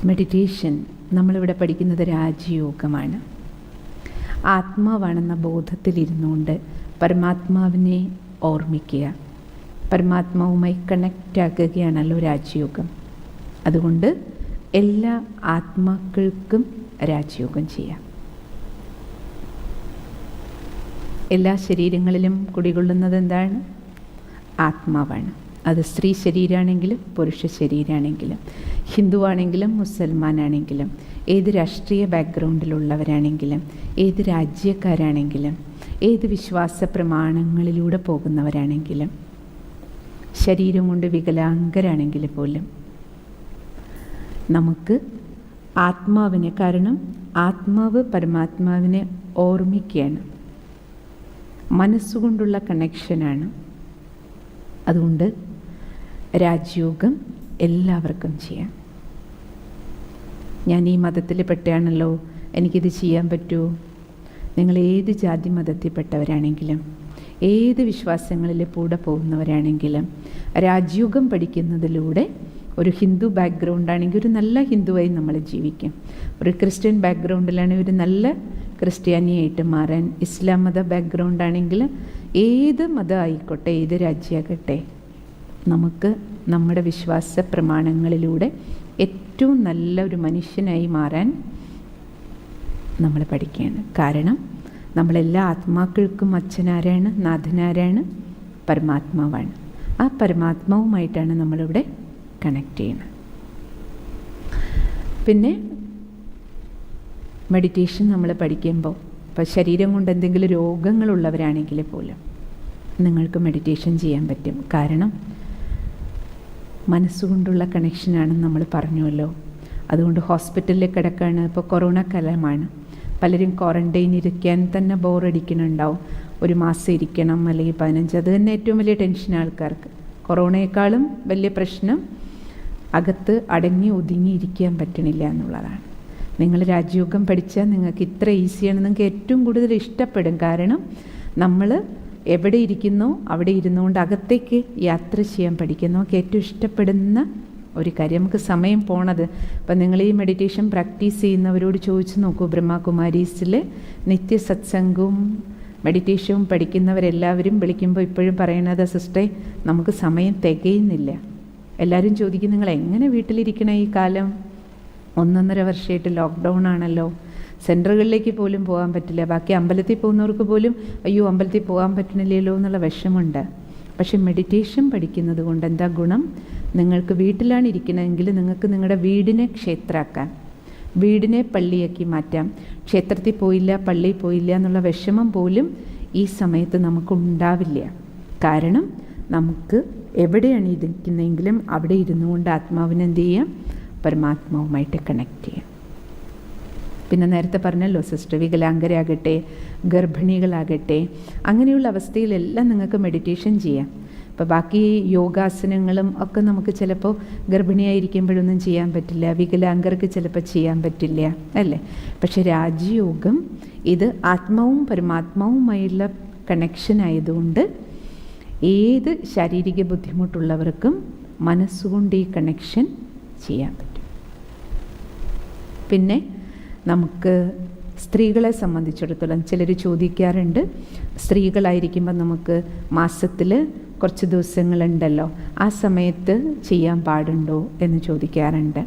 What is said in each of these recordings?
Meditation നമ്മളിവിടെ പഠിക്കുന്നത് രാജയോഗമാണ്. ആത്മാവാണെന്ന ബോധത്തിലിരുന്നുകൊണ്ട് പരമാത്മാവിനെ ഓർമ്മിക്കുക, പരമാത്മാവുമായി കണക്റ്റ് ആക്കുകയാണല്ലോ രാജയോഗം. അതുകൊണ്ട് എല്ലാ ആത്മാക്കൾക്കും രാജയോഗം ചെയ്യാം. എല്ലാ ശരീരങ്ങളിലും കുടികൊള്ളുന്നത് എന്താണ്? ആത്മാവാണ്. അത് സ്ത്രീ ശരീരമാണെങ്കിലും പുരുഷ ശരീരമാണെങ്കിലും, ഹിന്ദുവാണെങ്കിലും മുസൽമാനാണെങ്കിലും, ഏത് രാഷ്ട്രീയ ബാക്ക്ഗ്രൗണ്ടിലുള്ളവരാണെങ്കിലും, ഏത് രാജ്യക്കാരാണെങ്കിലും, ഏത് വിശ്വാസ പ്രമാണങ്ങളിലൂടെ പോകുന്നവരാണെങ്കിലും, ശരീരം കൊണ്ട് വികലാംഗരാണെങ്കിൽ പോലും നമുക്ക് ആത്മാവിനെ, കാരണം ആത്മാവ് പരമാത്മാവിനെ ഓർമ്മിക്കുകയാണ്, മനസ്സുകൊണ്ടുള്ള കണക്ഷനാണ്. അതുകൊണ്ട് രാജയോഗം എല്ലാവർക്കും ചെയ്യാം. ഞാൻ ഈ മതത്തിൽ പെട്ടയാണല്ലോ, എനിക്കിത് ചെയ്യാൻ പറ്റുമോ? നിങ്ങൾ ഏത് ജാതി മതത്തിൽപ്പെട്ടവരാണെങ്കിലും, ഏത് വിശ്വാസങ്ങളിൽ കൂടെ പോകുന്നവരാണെങ്കിലും, രാജയോഗം പഠിക്കുന്നതിലൂടെ ഒരു ഹിന്ദു ബാക്ക്ഗ്രൗണ്ടാണെങ്കിൽ ഒരു നല്ല ഹിന്ദുവായി നമ്മൾ ജീവിക്കും. ഒരു ക്രിസ്ത്യൻ ബാക്ക്ഗ്രൗണ്ടിലാണെങ്കിൽ ഒരു നല്ല ക്രിസ്ത്യാനിയായിട്ട് മാറാൻ, ഇസ്ലാം മത ബാക്ക്ഗ്രൗണ്ടാണെങ്കിൽ ഏത് മതം ആയിക്കോട്ടെ, ഏത് രാജ്യമാകട്ടെ, നമുക്ക് നമ്മുടെ വിശ്വാസ പ്രമാണങ്ങളിലൂടെ ഏറ്റവും നല്ല ഒരു മനുഷ്യനായി മാറാൻ നമ്മൾ പഠിക്കുകയാണ്. കാരണം നമ്മളെല്ലാ ആത്മാക്കൾക്കും അച്ഛനാരാണ്? നാഥനാരാണ്? പരമാത്മാവാണ്. ആ പരമാത്മാവുമായിട്ടാണ് നമ്മളിവിടെ കണക്ട് ചെയ്യുന്നത്. പിന്നെ മെഡിറ്റേഷൻ നമ്മൾ പഠിക്കുമ്പോൾ, ഇപ്പോൾ ശരീരം കൊണ്ട് എന്തെങ്കിലും രോഗങ്ങളുള്ളവരാണെങ്കിൽ പോലും നിങ്ങൾക്ക് മെഡിറ്റേഷൻ ചെയ്യാൻ പറ്റും. കാരണം മനസ്സുകൊണ്ടുള്ള കണക്ഷനാണെന്ന് നമ്മൾ പറഞ്ഞുവല്ലോ. അതുകൊണ്ട് ഹോസ്പിറ്റലിൽ കിടക്കുകയാണ്. ഇപ്പോൾ കൊറോണ കാലമാണ്, പലരും ക്വാറൻറ്റൈൻ ഇരിക്കാൻ തന്നെ ബോറടിക്കുന്നുണ്ടാവും. ഒരു മാസം ഇരിക്കണം, അല്ലെങ്കിൽ 15. അത് തന്നെ ഏറ്റവും വലിയ ടെൻഷൻ ആൾക്കാർക്ക്. കൊറോണയെക്കാളും വലിയ പ്രശ്നം അകത്ത് അടങ്ങി ഒതുങ്ങി ഇരിക്കാൻ പറ്റണില്ല എന്നുള്ളതാണ്. നിങ്ങൾ രാജയോഗം പഠിച്ചാൽ നിങ്ങൾക്ക് ഇത്ര ഈസിയാണ്, നിങ്ങൾക്ക് ഏറ്റവും കൂടുതൽ ഇഷ്ടപ്പെടും. കാരണം നമ്മൾ എവിടെ ഇരിക്കുന്നോ അവിടെ ഇരുന്നുകൊണ്ട് അകത്തേക്ക് യാത്ര ചെയ്യാൻ പഠിക്കുന്നു. നമുക്ക് ഏറ്റവും ഇഷ്ടപ്പെടുന്ന ഒരു കാര്യം. നമുക്ക് സമയം പോണത്, അപ്പം നിങ്ങൾ ഈ മെഡിറ്റേഷൻ പ്രാക്ടീസ് ചെയ്യുന്നവരോട് ചോദിച്ചു നോക്കൂ. ബ്രഹ്മകുമാരീസിൽ നിത്യ സത്സംഗവും മെഡിറ്റേഷനും പഠിക്കുന്നവരെല്ലാവരും വിളിക്കുമ്പോൾ ഇപ്പോഴും പറയണത്, സിസ്റ്ററെ നമുക്ക് സമയം തികയുന്നില്ല. എല്ലാവരും ചോദിക്കും, നിങ്ങൾ എങ്ങനെ വീട്ടിലിരിക്കണ ഈ കാലം? 1.5 വർഷമായിട്ട് ലോക്ക്ഡൗൺ ആണല്ലോ, സെൻറ്ററുകളിലേക്ക് പോലും പോകാൻ പറ്റില്ല. ബാക്കി അമ്പലത്തിൽ പോകുന്നവർക്ക് പോലും അയ്യോ അമ്പലത്തിൽ പോകാൻ പറ്റണില്ലല്ലോ എന്നുള്ള വിഷമമുണ്ട്. പക്ഷെ മെഡിറ്റേഷൻ പഠിക്കുന്നത് കൊണ്ട് എന്താ ഗുണം? നിങ്ങൾക്ക് വീട്ടിലാണ് ഇരിക്കണമെങ്കിൽ നിങ്ങൾക്ക് നിങ്ങളുടെ വീടിനെ ക്ഷേത്രമാക്കാം, വീടിനെ പള്ളിയാക്കി മാറ്റാം. ക്ഷേത്രത്തിൽ പോയില്ല, പള്ളിയിൽ പോയില്ല എന്നുള്ള വിഷമം പോലും ഈ സമയത്ത് നമുക്കുണ്ടാവില്ല. കാരണം നമുക്ക് എവിടെയാണ് ഇരിക്കുന്നതെങ്കിലും അവിടെ ഇരുന്നു കൊണ്ട് ആത്മാവിനെ എന്ത് ചെയ്യാം? പരമാത്മാവുമായിട്ട് കണക്ട് ചെയ്യാം. പിന്നെ നേരത്തെ പറഞ്ഞല്ലോ സിസ്റ്റർ, വികലാംഗരാകട്ടെ, ഗർഭിണികളാകട്ടെ, അങ്ങനെയുള്ള അവസ്ഥയിലെല്ലാം നിങ്ങൾക്ക് മെഡിറ്റേഷൻ ചെയ്യാം. ഇപ്പോൾ ബാക്കി യോഗാസനങ്ങളും ഒക്കെ നമുക്ക് ചിലപ്പോൾ ഗർഭിണിയായിരിക്കുമ്പോഴൊന്നും ചെയ്യാൻ പറ്റില്ല, വികലാംഗർക്ക് ചിലപ്പോൾ ചെയ്യാൻ പറ്റില്ല, അല്ലേ? പക്ഷെ രാജയോഗം ഇത് ആത്മാവും പരമാത്മാവുമായുള്ള കണക്ഷൻ ആയതുകൊണ്ട് ഏത് ശാരീരിക ബുദ്ധിമുട്ടുള്ളവർക്കും മനസ്സുകൊണ്ട് ഈ കണക്ഷൻ ചെയ്യാൻ പറ്റും. പിന്നെ നമുക്ക് സ്ത്രീകളെ സംബന്ധിച്ചിടത്തോളം ചിലർ ചോദിക്കാറുണ്ട്, സ്ത്രീകളായിരിക്കുമ്പോൾ നമുക്ക് മാസത്തിൽ കുറച്ച് ദിവസങ്ങളുണ്ടല്ലോ, ആ സമയത്ത് ചെയ്യാൻ പാടുണ്ടോ എന്ന് ചോദിക്കാറുണ്ട്.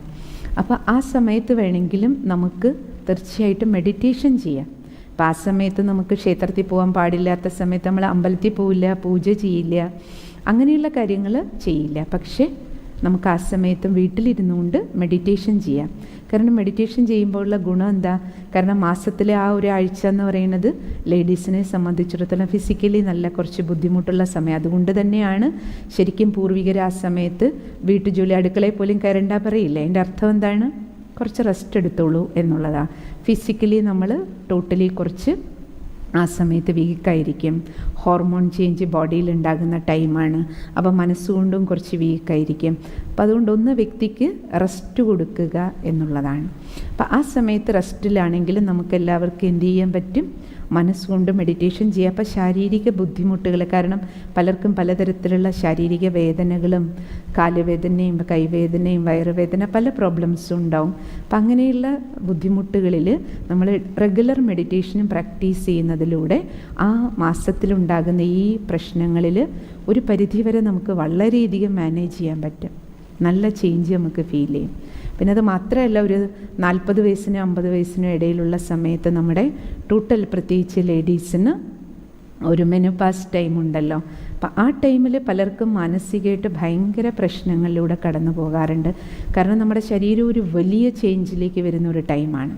അപ്പോൾ ആ സമയത്ത് വേണമെങ്കിലും നമുക്ക് തീർച്ചയായിട്ടും മെഡിറ്റേഷൻ ചെയ്യാം. അപ്പോൾ ആ സമയത്ത് നമുക്ക് ക്ഷേത്രത്തിൽ പോകാൻ പാടില്ലാത്ത സമയത്ത് നമ്മൾ അമ്പലത്തിൽ പോവില്ല, പൂജ ചെയ്യില്ല, അങ്ങനെയുള്ള കാര്യങ്ങൾ ചെയ്യില്ല. പക്ഷേ നമുക്ക് ആ സമയത്തും വീട്ടിലിരുന്നുകൊണ്ട് മെഡിറ്റേഷൻ ചെയ്യാം. കാരണം മെഡിറ്റേഷൻ ചെയ്യുമ്പോഴുള്ള ഗുണം എന്താ? കാരണം മാസത്തിലെ ആ ഒരാഴ്ച എന്ന് പറയുന്നത് ലേഡീസിനെ സംബന്ധിച്ചിടത്തോളം ഫിസിക്കലി നല്ല കുറച്ച് ബുദ്ധിമുട്ടുള്ള സമയം. അതുകൊണ്ട് തന്നെയാണ് ശരിക്കും പൂർവികർ ആ സമയത്ത് വീട്ടുജോലി, അടുക്കളയിൽ പോലും കയറണ്ട പറയില്ല. അതിൻ്റെ അർത്ഥം എന്താണ്? കുറച്ച് റെസ്റ്റ് എടുത്തോളൂ എന്നുള്ളതാണ്. ഫിസിക്കലി നമ്മൾ ടോട്ടലി കുറച്ച് ആ സമയത്ത് വീക്കായിരിക്കും. ഹോർമോൺ ചേഞ്ച് ബോഡിയിൽ ഉണ്ടാകുന്ന ടൈമാണ്. അപ്പോൾ മനസ്സുകൊണ്ടും കുറച്ച് വീക്കായിരിക്കും. അപ്പോൾ അതുകൊണ്ട് ഒന്ന് വ്യക്തിക്ക് റെസ്റ്റ് കൊടുക്കുക എന്നുള്ളതാണ്. അപ്പോൾ ആ സമയത്ത് റെസ്റ്റിലാണെങ്കിലും നമുക്ക് എല്ലാവർക്കും എന്ത് ചെയ്യാൻ പറ്റും? മനസ്സുകൊണ്ട് മെഡിറ്റേഷൻ ചെയ്യുക. അപ്പോൾ ശാരീരിക ബുദ്ധിമുട്ടുകൾ, കാരണം പലർക്കും പലതരത്തിലുള്ള ശാരീരിക വേദനകളും, കാലുവേദനയും കൈവേദനയും വയറുവേദന, പല പ്രോബ്ലംസും ഉണ്ടാവും. അപ്പം അങ്ങനെയുള്ള ബുദ്ധിമുട്ടുകളിൽ നമ്മൾ റെഗുലർ മെഡിറ്റേഷനും പ്രാക്ടീസ് ചെയ്യുന്നതിലൂടെ ആ മാസത്തിലുണ്ടാകുന്ന ഈ പ്രശ്നങ്ങളിൽ ഒരു പരിധിവരെ നമുക്ക് വളരെയധികം മാനേജ് ചെയ്യാൻ പറ്റും. നല്ല ചേഞ്ച് നമുക്ക് ഫീൽ ചെയ്യും. പിന്നെ അത് മാത്രമല്ല, ഒരു 40 വയസ്സിനും 50 വയസ്സിനും ഇടയിലുള്ള സമയത്ത് നമ്മുടെ ടോട്ടൽ, പ്രത്യേകിച്ച് ലേഡീസിന് ഒരു മെനോപാസ് ടൈം ഉണ്ടല്ലോ. അപ്പം ആ ടൈമിൽ പലർക്കും മാനസികമായിട്ട് ഭയങ്കര പ്രശ്നങ്ങളിലൂടെ കടന്നു പോകാറുണ്ട്. കാരണം നമ്മുടെ ശരീരം ഒരു വലിയ ചേഞ്ചിലേക്ക് വരുന്ന ഒരു ടൈമാണ്.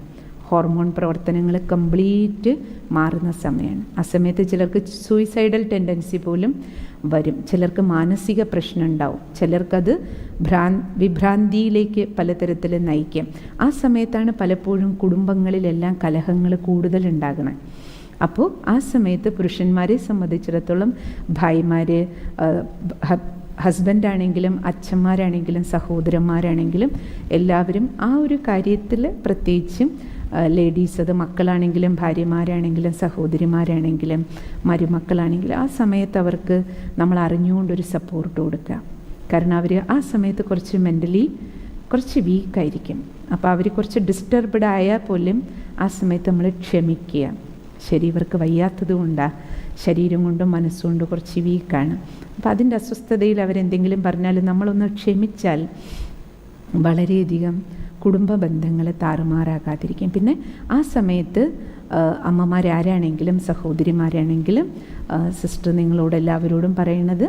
ഹോർമോൺ പ്രവർത്തനങ്ങൾ കംപ്ലീറ്റ് മാറുന്ന സമയമാണ്. ആ സമയത്ത് ചിലർക്ക് സൂയിസൈഡൽ ടെൻഡൻസി പോലും വരും. ചിലർക്ക് മാനസിക പ്രശ്നം ഉണ്ടാവും. ചിലർക്കത് വിഭ്രാന്തിയിലേക്ക് പലതരത്തിൽ നയിക്കും. ആ സമയത്താണ് പലപ്പോഴും കുടുംബങ്ങളിലെല്ലാം കലഹങ്ങൾ കൂടുതലുണ്ടാകണം. അപ്പോൾ ആ സമയത്ത് പുരുഷന്മാരെ സംബന്ധിച്ചിടത്തോളം ഭായിമാർ, ഹസ്ബൻഡാണെങ്കിലും അച്ഛന്മാരാണെങ്കിലും സഹോദരന്മാരാണെങ്കിലും എല്ലാവരും ആ ഒരു കാര്യത്തിൽ, പ്രത്യേകിച്ചും ലേഡീസ്, അത് മക്കളാണെങ്കിലും ഭാര്യമാരാണെങ്കിലും സഹോദരിമാരാണെങ്കിലും മരുമക്കളാണെങ്കിലും, ആ സമയത്ത് അവർക്ക് നമ്മൾ അറിഞ്ഞുകൊണ്ടൊരു സപ്പോർട്ട് കൊടുക്കുക. കാരണം അവർ ആ സമയത്ത് കുറച്ച് മെൻ്റലി കുറച്ച് വീക്കായിരിക്കും. അപ്പോൾ അവർ കുറച്ച് ഡിസ്റ്റർബ്ഡ് ആയാൽ പോലും ആ സമയത്ത് നമ്മൾ ക്ഷമിക്കുക. ശരി, ഇവർക്ക് വയ്യാത്തത് കൊണ്ടാണ്, ശരീരം കൊണ്ടും മനസ്സുകൊണ്ടും കുറച്ച് വീക്കാണ്. അപ്പോൾ അതിൻ്റെ അസ്വസ്ഥതയിൽ അവരെന്തെങ്കിലും പറഞ്ഞാൽ നമ്മളൊന്ന് ക്ഷമിച്ചാൽ വളരെയധികം കുടുംബ ബന്ധങ്ങൾ താറുമാറാകാതിരിക്കും. പിന്നെ ആ സമയത്ത് അമ്മമാരാരാണെങ്കിലും സഹോദരിമാരാണെങ്കിലും സിസ്റ്റർ നിങ്ങളോട് എല്ലാവരോടും പറയുന്നത്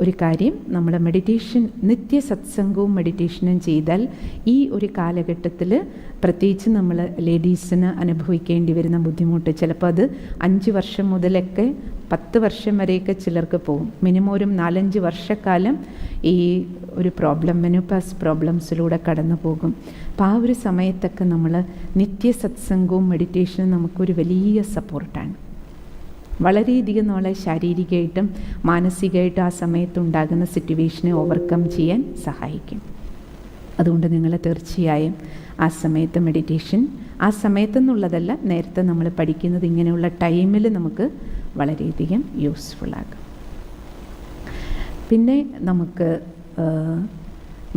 ഒരു കാര്യം, നമ്മൾ മെഡിറ്റേഷൻ, നിത്യ സത്സംഗവും മെഡിറ്റേഷനും ചെയ്താൽ ഈ ഒരു കാലഘട്ടത്തിൽ പ്രത്യേകിച്ച് നമ്മൾ ലേഡീസിന് അനുഭവിക്കേണ്ടി വരുന്ന ബുദ്ധിമുട്ട്, ചിലപ്പോൾ അത് 5 വർഷം മുതലൊക്കെ 10 വർഷം വരെയൊക്കെ ചിലർക്ക് പോകും. മിനിമം ഒരു 4-5 വർഷക്കാലം ഈ ഒരു മെനോപാസ് പ്രോബ്ലംസിലൂടെ കടന്നു പോകും. അപ്പോൾ ആ ഒരു സമയത്തൊക്കെ നമ്മൾ നിത്യ സത്സംഗവും മെഡിറ്റേഷനും നമുക്കൊരു വലിയ സപ്പോർട്ടാണ്. വളരെയധികം നമ്മളെ ശാരീരികമായിട്ടും മാനസികമായിട്ടും ആ സമയത്തുണ്ടാകുന്ന സിറ്റുവേഷനെ ഓവർകം ചെയ്യാൻ സഹായിക്കും. അതുകൊണ്ട് നിങ്ങൾ തീർച്ചയായും ആ സമയത്ത് മെഡിറ്റേഷൻ, ആ സമയത്തെന്നുള്ളതല്ല, നേരത്തെ നമ്മൾ പഠിക്കുന്നത് ഇങ്ങനെയുള്ള ടൈമിൽ നമുക്ക് വളരെയധികം യൂസ്ഫുള്ളാകും. പിന്നെ നമുക്ക്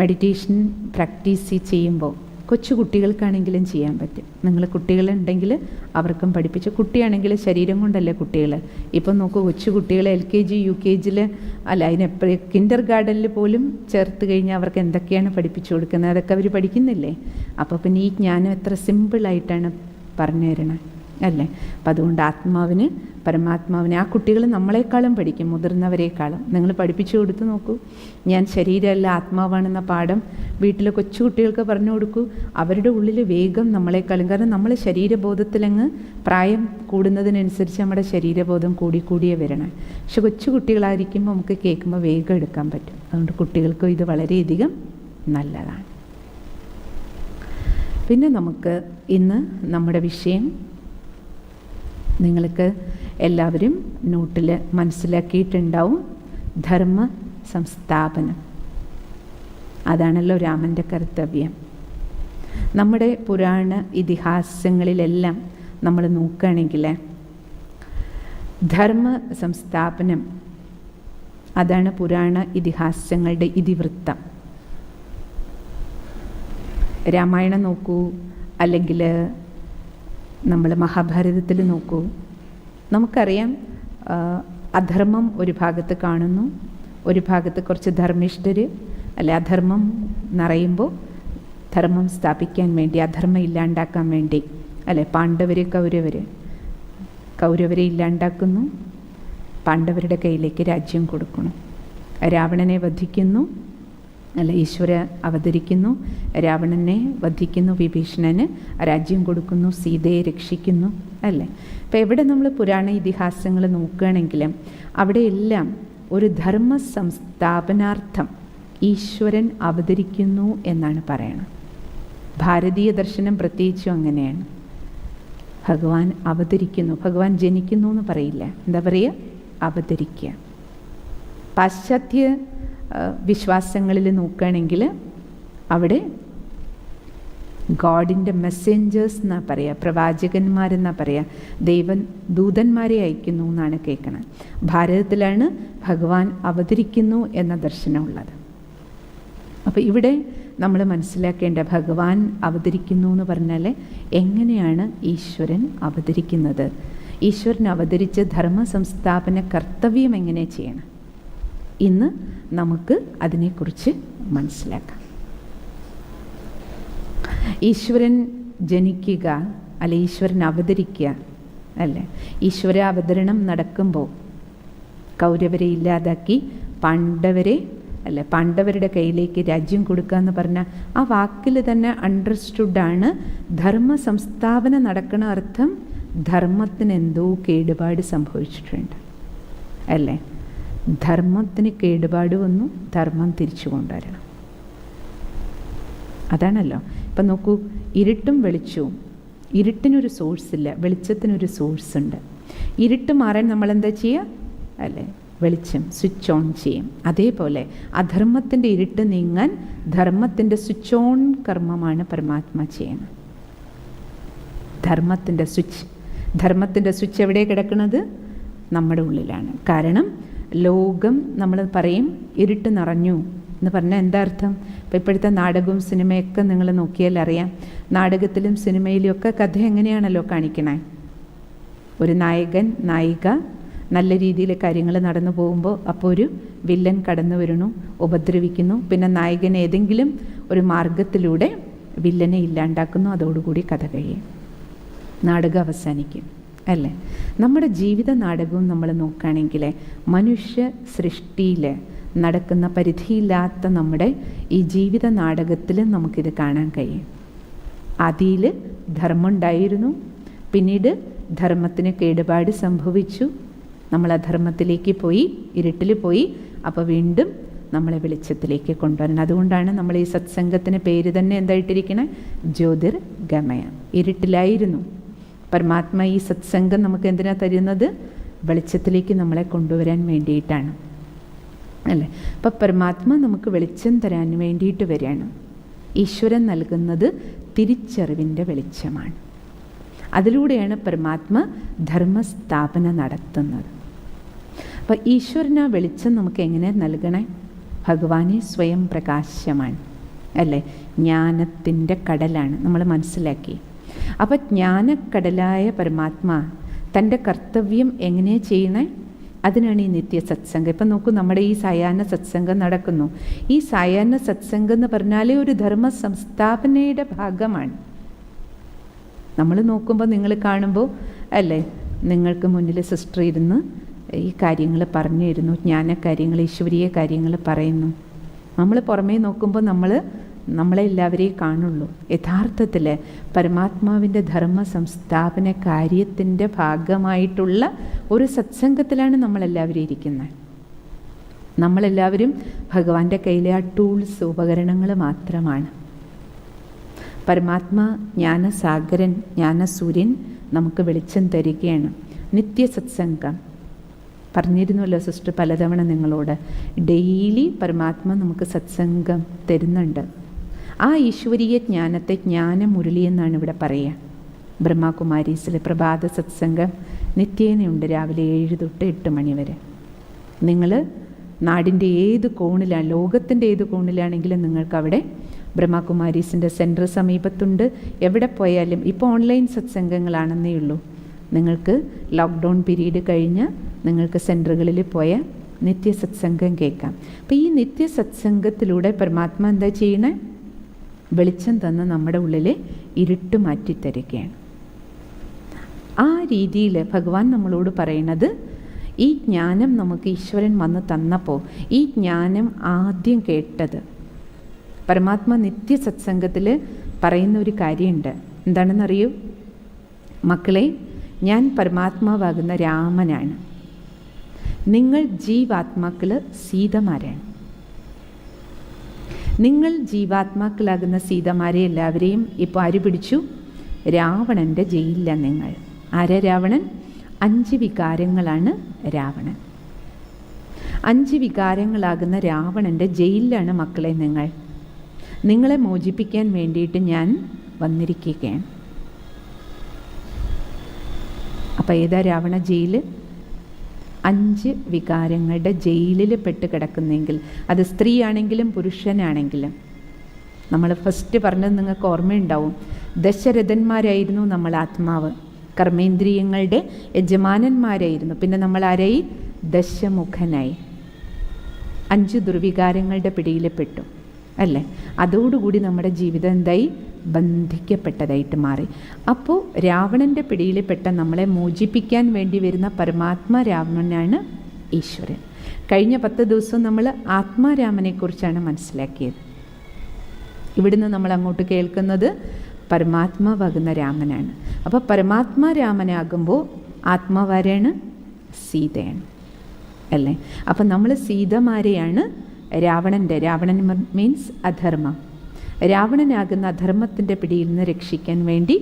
മെഡിറ്റേഷൻ പ്രാക്ടീസ് ചെയ്യുമ്പോൾ കൊച്ചു കുട്ടികൾക്കാണെങ്കിലും ചെയ്യാൻ പറ്റും. നിങ്ങൾ കുട്ടികളുണ്ടെങ്കിൽ അവർക്കും പഠിപ്പിച്ച്, കുട്ടിയാണെങ്കിൽ ശരീരം കൊണ്ടല്ലേ കുട്ടികൾ. ഇപ്പം നോക്കൂ, കൊച്ചു കുട്ടികളെ LKG UKG അല്ല, അതിനെപ്പോഴും കിൻഡർ ഗാർഡനിൽ പോലും ചേർത്ത് കഴിഞ്ഞാൽ അവർക്ക് എന്തൊക്കെയാണ് പഠിപ്പിച്ചു കൊടുക്കുന്നത്, അതൊക്കെ അവർ പഠിക്കുന്നില്ലേ. അപ്പോൾ പിന്നെ ഈ ജ്ഞാനം എത്ര സിമ്പിളായിട്ടാണ് പറഞ്ഞു തരണേ അല്ലേ. അപ്പം അതുകൊണ്ട് ആത്മാവിന്, പരമാത്മാവിനെ ആ കുട്ടികൾ നമ്മളെക്കാളും പഠിക്കും, മുതിർന്നവരെക്കാളും. നിങ്ങൾ പഠിപ്പിച്ചു കൊടുത്ത് നോക്കൂ. ഞാൻ ശരീരമല്ല ആത്മാവാണെന്ന പാഠം വീട്ടിൽ കൊച്ചു കുട്ടികൾക്ക് പറഞ്ഞു കൊടുക്കൂ. അവരുടെ ഉള്ളിൽ വേഗം നമ്മളെക്കാളും, കാരണം നമ്മൾ ശരീരബോധത്തിലങ്ങ് പ്രായം കൂടുന്നതിനനുസരിച്ച് നമ്മുടെ ശരീരബോധം കൂടിയേ വരണേ. പക്ഷെ കൊച്ചു കുട്ടികളായിരിക്കുമ്പോൾ നമുക്ക് കേൾക്കുമ്പോൾ വേഗം എടുക്കാൻ പറ്റും. അതുകൊണ്ട് കുട്ടികൾക്കും ഇത് വളരെയധികം നല്ലതാണ്. പിന്നെ നമുക്ക് ഇന്ന് നമ്മുടെ വിഷയം നിങ്ങൾക്ക് എല്ലാവരും നോട്ടിൽ മനസ്സിലാക്കിയിട്ടുണ്ടാവും. ധർമ്മ സംസ്ഥാപനം, അതാണല്ലോ രാമൻ്റെ കർത്തവ്യം. നമ്മുടെ പുരാണ ഇതിഹാസങ്ങളിലെല്ലാം നമ്മൾ നോക്കുകയാണെങ്കിൽ ധർമ്മ സംസ്ഥാപനം, അതാണ് പുരാണ ഇതിഹാസങ്ങളുടെ ഇതിവൃത്തം. രാമായണം നോക്കൂ, അല്ലെങ്കിൽ നമ്മൾ മഹാഭാരതത്തിൽ നോക്കൂ. നമുക്കറിയാം, അധർമ്മം ഒരു ഭാഗത്ത് കാണുന്നു, ഒരു ഭാഗത്ത് കുറച്ച് ധർമ്മിഷ്ഠർ, അല്ലെ അധർമ്മം നിറയുമ്പോൾ ധർമ്മം സ്ഥാപിക്കാൻ വേണ്ടി, അധർമ്മം ഇല്ലാണ്ടാക്കാൻ വേണ്ടി, അല്ലെ പാണ്ഡവർ കൗരവരെ ഇല്ലാണ്ടാക്കുന്നു, പാണ്ഡവരുടെ കയ്യിലേക്ക് രാജ്യം കൊടുക്കണം. രാവണനെ വധിക്കുന്നു, അല്ല ഈശ്വര അവതരിക്കുന്നു, രാവണനെ വധിക്കുന്നു, വിഭീഷണന് രാജ്യം കൊടുക്കുന്നു, സീതയെ രക്ഷിക്കുന്നു, അല്ലേ. അപ്പം എവിടെ നമ്മൾ പുരാണ ഇതിഹാസങ്ങൾ നോക്കുകയാണെങ്കിലും അവിടെയെല്ലാം ഒരു ധർമ്മ സംസ്ഥാപനാർത്ഥം ഈശ്വരൻ അവതരിക്കുന്നു എന്നാണ് പറയണത്. ഭാരതീയ ദർശനം പ്രത്യേകിച്ചും അങ്ങനെയാണ്. ഭഗവാൻ അവതരിക്കുന്നു, ഭഗവാൻ ജനിക്കുന്നു എന്ന് പറയില്ല, എന്താ പറയുക, അവതരിക്കുക. പാശ്ചാത്യ വിശ്വാസങ്ങളിൽ നോക്കുകയാണെങ്കിൽ അവിടെ ഗോഡിൻ്റെ മെസ്സേഞ്ചേഴ്സ് എന്നാണ് പറയുക, പ്രവാചകന്മാരെന്നാണ് പറയുക, ദൂതന്മാരെ അയക്കുന്നു എന്നാണ് കേൾക്കുന്നത്. ഭാരതത്തിലാണ് ഭഗവാൻ അവതരിക്കുന്നു എന്ന ദർശനമുള്ളത്. അപ്പോൾ ഇവിടെ നമ്മൾ മനസ്സിലാക്കേണ്ട, ഭഗവാൻ അവതരിക്കുന്നു എന്ന് പറഞ്ഞാൽ എങ്ങനെയാണ് ഈശ്വരൻ അവതരിക്കുന്നത്, ഈശ്വരൻ അവതരിച്ച് ധർമ്മ സംസ്ഥാപന കർത്തവ്യം എങ്ങനെ ചെയ്യണം, ഇന്ന് നമുക്ക് അതിനെക്കുറിച്ച് മനസ്സിലാക്കാം. ഈശ്വരൻ ജനിക്കുക അല്ലെ ഈശ്വരൻ അവതരിക്കുക അല്ലേ, ഈശ്വര അവതരണം നടക്കുമ്പോൾ കൗരവരെ ഇല്ലാതാക്കി പാണ്ഡവരുടെ കയ്യിലേക്ക് രാജ്യം കൊടുക്കുക എന്ന് പറഞ്ഞാൽ ആ വാക്കിൽ തന്നെ അണ്ടർസ്റ്റുഡാണ് ധർമ്മ സംസ്ഥാപന നടക്കണ അർത്ഥം. ധർമ്മത്തിന് എന്തോ കേടുപാട് സംഭവിച്ചിട്ടുണ്ട് അല്ലേ, ധർമ്മത്തിന് കേടുപാട് വന്നു, ധർമ്മം തിരിച്ചു കൊണ്ടുവരണം. അതാണല്ലോ. ഇപ്പം നോക്കൂ, ഇരുട്ടും വെളിച്ചവും, ഇരുട്ടിനൊരു സോഴ്സില്ല, വെളിച്ചത്തിനൊരു സോഴ്സുണ്ട്. ഇരുട്ട് മാറാൻ നമ്മളെന്താ ചെയ്യുക അല്ലേ, വെളിച്ചം സ്വിച്ച് ഓൺ ചെയ്യും. അതേപോലെ അധർമ്മത്തിൻ്റെ ഇരുട്ട് നീങ്ങാൻ ധർമ്മത്തിൻ്റെ സ്വിച്ച് ഓൺ കർമ്മമാണ് പരമാത്മ ചെയ്യുന്നത്. ധർമ്മത്തിൻ്റെ സ്വിച്ച് എവിടെ കിടക്കുന്നത്? നമ്മുടെ ഉള്ളിലാണ്. കാരണം ലോകം നമ്മൾ പറയും ഇരുട്ട് നിറഞ്ഞു എന്ന് പറഞ്ഞാൽ എന്താ അർത്ഥം? ഇപ്പോൾ ഇപ്പോഴത്തെ നാടകവും സിനിമയൊക്കെ നിങ്ങൾ നോക്കിയാൽ അറിയാം, നാടകത്തിലും സിനിമയിലും ഒക്കെ കഥ എങ്ങനെയാണല്ലോ കാണിക്കണേ. ഒരു നായകൻ നായിക നല്ല രീതിയിൽ കാര്യങ്ങൾ നടന്നു പോകുമ്പോൾ അപ്പോൾ ഒരു വില്ലൻ കടന്നു വരുന്നു, ഉപദ്രവിക്കുന്നു, പിന്നെ നായകൻ ഏതെങ്കിലും ഒരു മാർഗത്തിലൂടെ വില്ലനെ ഇല്ലാണ്ടാക്കുന്നു, അതോടുകൂടി കഥ കഴിയും, നാടകം അവസാനിക്കും അല്ലേ. നമ്മുടെ ജീവിത നാടകവും നമ്മൾ നോക്കുകയാണെങ്കിൽ മനുഷ്യ സൃഷ്ടിയിൽ നടക്കുന്ന പരിധിയില്ലാത്ത നമ്മുടെ ഈ ജീവിത നാടകത്തിൽ നമുക്കിത് കാണാൻ കഴിയും. ആദിയിൽ ധർമ്മം ഉണ്ടായിരുന്നു, പിന്നീട് ധർമ്മത്തിന് കേടുപാട് സംഭവിച്ചു, നമ്മൾ അധർമ്മത്തിലേക്ക് പോയി, ഇരുട്ടിൽ പോയി, അപ്പോൾ വീണ്ടും നമ്മളെ വെളിച്ചത്തിലേക്ക് കൊണ്ടുവരണം. അതുകൊണ്ടാണ് നമ്മൾ ഈ സത്സംഗത്തിന് പേര് തന്നെ എന്തായിട്ടിരിക്കണേ? ജ്യോതിർഗമയ. ഇരുട്ടിലായിരുന്നു പരമാത്മ. ഈ സത്സംഗം നമുക്ക് എന്തിനാ തരുന്നത്? വെളിച്ചത്തിലേക്ക് നമ്മളെ കൊണ്ടുവരാൻ വേണ്ടിയിട്ടാണ് അല്ലേ. അപ്പം പരമാത്മ നമുക്ക് വെളിച്ചം തരാൻ വേണ്ടിയിട്ട് വരികയാണ്. ഈശ്വരൻ നൽകുന്നത് തിരിച്ചറിവിൻ്റെ വെളിച്ചമാണ്. അതിലൂടെയാണ് പരമാത്മ ധർമ്മസ്ഥാപന നടത്തുന്നത്. അപ്പം ഈശ്വരൻ ആ വെളിച്ചം നമുക്ക് എങ്ങനെ നൽകണേ? ഭഗവാനെ സ്വയം പ്രകാശമാണ് അല്ലേ, ജ്ഞാനത്തിൻ്റെ കടലാണ്, നമ്മൾ മനസ്സിലാക്കി. അപ്പം ജ്ഞാനക്കടലായ പരമാത്മ തൻ്റെ കർത്തവ്യം എങ്ങനെ ചെയ്യണേ? അതിനാണ് ഈ നിത്യ സത്സംഗം. ഇപ്പം നോക്കൂ, നമ്മുടെ ഈ സായാഹ്ന സത്സംഗം നടക്കുന്നു. ഈ സായാഹ്ന സത്സംഗം എന്ന് പറഞ്ഞാൽ ഒരു ധർമ്മ സംസ്ഥാപനയുടെ ഭാഗമാണ്. നമ്മൾ നോക്കുമ്പോൾ, നിങ്ങൾ കാണുമ്പോൾ അല്ലേ, നിങ്ങൾക്ക് മുന്നിൽ സിസ്റ്റർ ഇരുന്ന് ഈ കാര്യങ്ങൾ പറഞ്ഞു തരുന്നു, ജ്ഞാനകാര്യങ്ങൾ, ഈശ്വരീയ കാര്യങ്ങൾ പറയുന്നു. നമ്മൾ പുറമേ നോക്കുമ്പോൾ നമ്മളെ എല്ലാവരെയും കാണുള്ളൂ. യഥാർത്ഥത്തിൽ പരമാത്മാവിൻ്റെ ധർമ്മ സംസ്ഥാപന കാര്യത്തിൻ്റെ ഭാഗമായിട്ടുള്ള ഒരു സത്സംഗത്തിലാണ് നമ്മളെല്ലാവരും ഇരിക്കുന്നത്. നമ്മളെല്ലാവരും ഭഗവാന്റെ കയ്യിലെ ആ ടൂൾസ്, ഉപകരണങ്ങൾ മാത്രമാണ്. പരമാത്മാ ജ്ഞാനസാഗരൻ, ജ്ഞാനസൂര്യൻ നമുക്ക് വെളിച്ചം തരികയാണ്. നിത്യ സത്സംഗം പറഞ്ഞിരുന്നല്ലോ സിസ്റ്റർ പലതവണ നിങ്ങളോട്. ഡെയിലി പരമാത്മ നമുക്ക് സത്സംഗം തരുന്നുണ്ട്. ആ ഈശ്വരീയ ജ്ഞാനത്തെ ജ്ഞാനമുരളി എന്നാണ് ഇവിടെ പറയുക. ബ്രഹ്മകുമാരീസിലെ പ്രഭാത സത്സംഗം നിത്യേനയുണ്ട്, രാവിലെ 7 തൊട്ട് 8 മണി വരെ. നിങ്ങൾ നാടിൻ്റെ ഏത് കോണിലാണ്, ലോകത്തിൻ്റെ ഏത് കോണിലാണെങ്കിലും നിങ്ങൾക്കവിടെ ബ്രഹ്മകുമാരീസിൻ്റെ സെൻറ്റർ സമീപത്തുണ്ട്. എവിടെ പോയാലും ഇപ്പോൾ ഓൺലൈൻ സത്സംഗങ്ങളാണെന്നേ ഉള്ളൂ. നിങ്ങൾക്ക് ലോക്ക്ഡൗൺ പീരീഡ് കഴിഞ്ഞ് നിങ്ങൾക്ക് സെൻറ്ററുകളിൽ പോയ നിത്യ സത്സംഗം കേൾക്കാം. അപ്പോൾ ഈ നിത്യ സത്സംഗത്തിലൂടെ പരമാത്മ എന്താ ചെയ്യണേ? വെളിച്ചം തന്ന് നമ്മുടെ ഉള്ളിലെ ഇരുട്ട് മാറ്റിത്തരികയാണ്. ആ രീതിയിൽ ഭഗവാൻ നമ്മളോട് പറയണത്, ഈ ജ്ഞാനം നമുക്ക് ഈശ്വരൻ വന്ന് തന്നപ്പോൾ ഈ ജ്ഞാനം ആദ്യം കേട്ടത് പരമാത്മ നിത്യ സത്സംഗത്തിൽ പറയുന്ന ഒരു കാര്യമുണ്ട്. എന്താണെന്നറിയൂ മക്കളെ? ഞാൻ പരമാത്മാവാകുന്ന രാമനാണ്, നിങ്ങൾ ജീവാത്മാക്കൾ സീതമാരാണ്. നിങ്ങൾ ജീവാത്മാക്കളാകുന്ന സീതമാരെ എല്ലാവരെയും ഇപ്പോൾ ആര് പിടിച്ചു? രാവണൻ്റെ ജയിലിലാണ് നിങ്ങൾ. ആരാ രാവണൻ? 5 വികാരങ്ങളാണ് രാവണൻ. 5 വികാരങ്ങളാകുന്ന രാവണൻ്റെ ജയിലിലാണ് മക്കളെ നിങ്ങൾ. നിങ്ങളെ മോചിപ്പിക്കാൻ വേണ്ടിയിട്ട് ഞാൻ വന്നിരിക്കുകയാണ്. അപ്പോൾ ഏതാ രാവണ ജയിൽ? 5 വികാരങ്ങളുടെ ജയിലിൽ പെട്ട് കിടക്കുന്നെങ്കിൽ, അത് സ്ത്രീയാണെങ്കിലും പുരുഷനാണെങ്കിലും. നമ്മൾ ഫസ്റ്റ് പറഞ്ഞത് നിങ്ങൾക്ക് ഓർമ്മയുണ്ടാവും, ദശരഥന്മാരായിരുന്നു നമ്മൾ ആത്മാവ്, കർമ്മേന്ദ്രിയങ്ങളുടെ യജമാനന്മാരായിരുന്നു. പിന്നെ നമ്മൾ ആരായി? ദശമുഖനായി. 5 ദുർവികാരങ്ങളുടെ പിടിയിൽ പെട്ടു അല്ലേ? അതോടുകൂടി നമ്മുടെ ജീവിതം എന്തായി? ബന്ധിക്കപ്പെട്ടതായിട്ട് മാറി. അപ്പോൾ രാവണൻ്റെ പിടിയിൽ പെട്ട നമ്മളെ മോചിപ്പിക്കാൻ വേണ്ടി വരുന്ന പരമാത്മാരാമനാണ് ഈശ്വരൻ. കഴിഞ്ഞ 10 ദിവസം നമ്മൾ ആത്മാരാമനെക്കുറിച്ചാണ് മനസ്സിലാക്കിയത്. ഇവിടുന്ന് നമ്മൾ അങ്ങോട്ട് കേൾക്കുന്നത് പരമാത്മാവാകുന്ന രാമനാണ്. അപ്പോൾ പരമാത്മാരാമനാകുമ്പോൾ ആത്മാവാരാണ്? സീതയാണ് അല്ലേ? അപ്പം നമ്മൾ സീതമാരെയാണ് രാവണൻ മീൻസ് അധർമ്മം, രാവണനാകുന്ന അധർമ്മത്തിൻ്റെ പിടിയിൽ നിന്ന് രക്ഷിക്കാൻ വേണ്ടി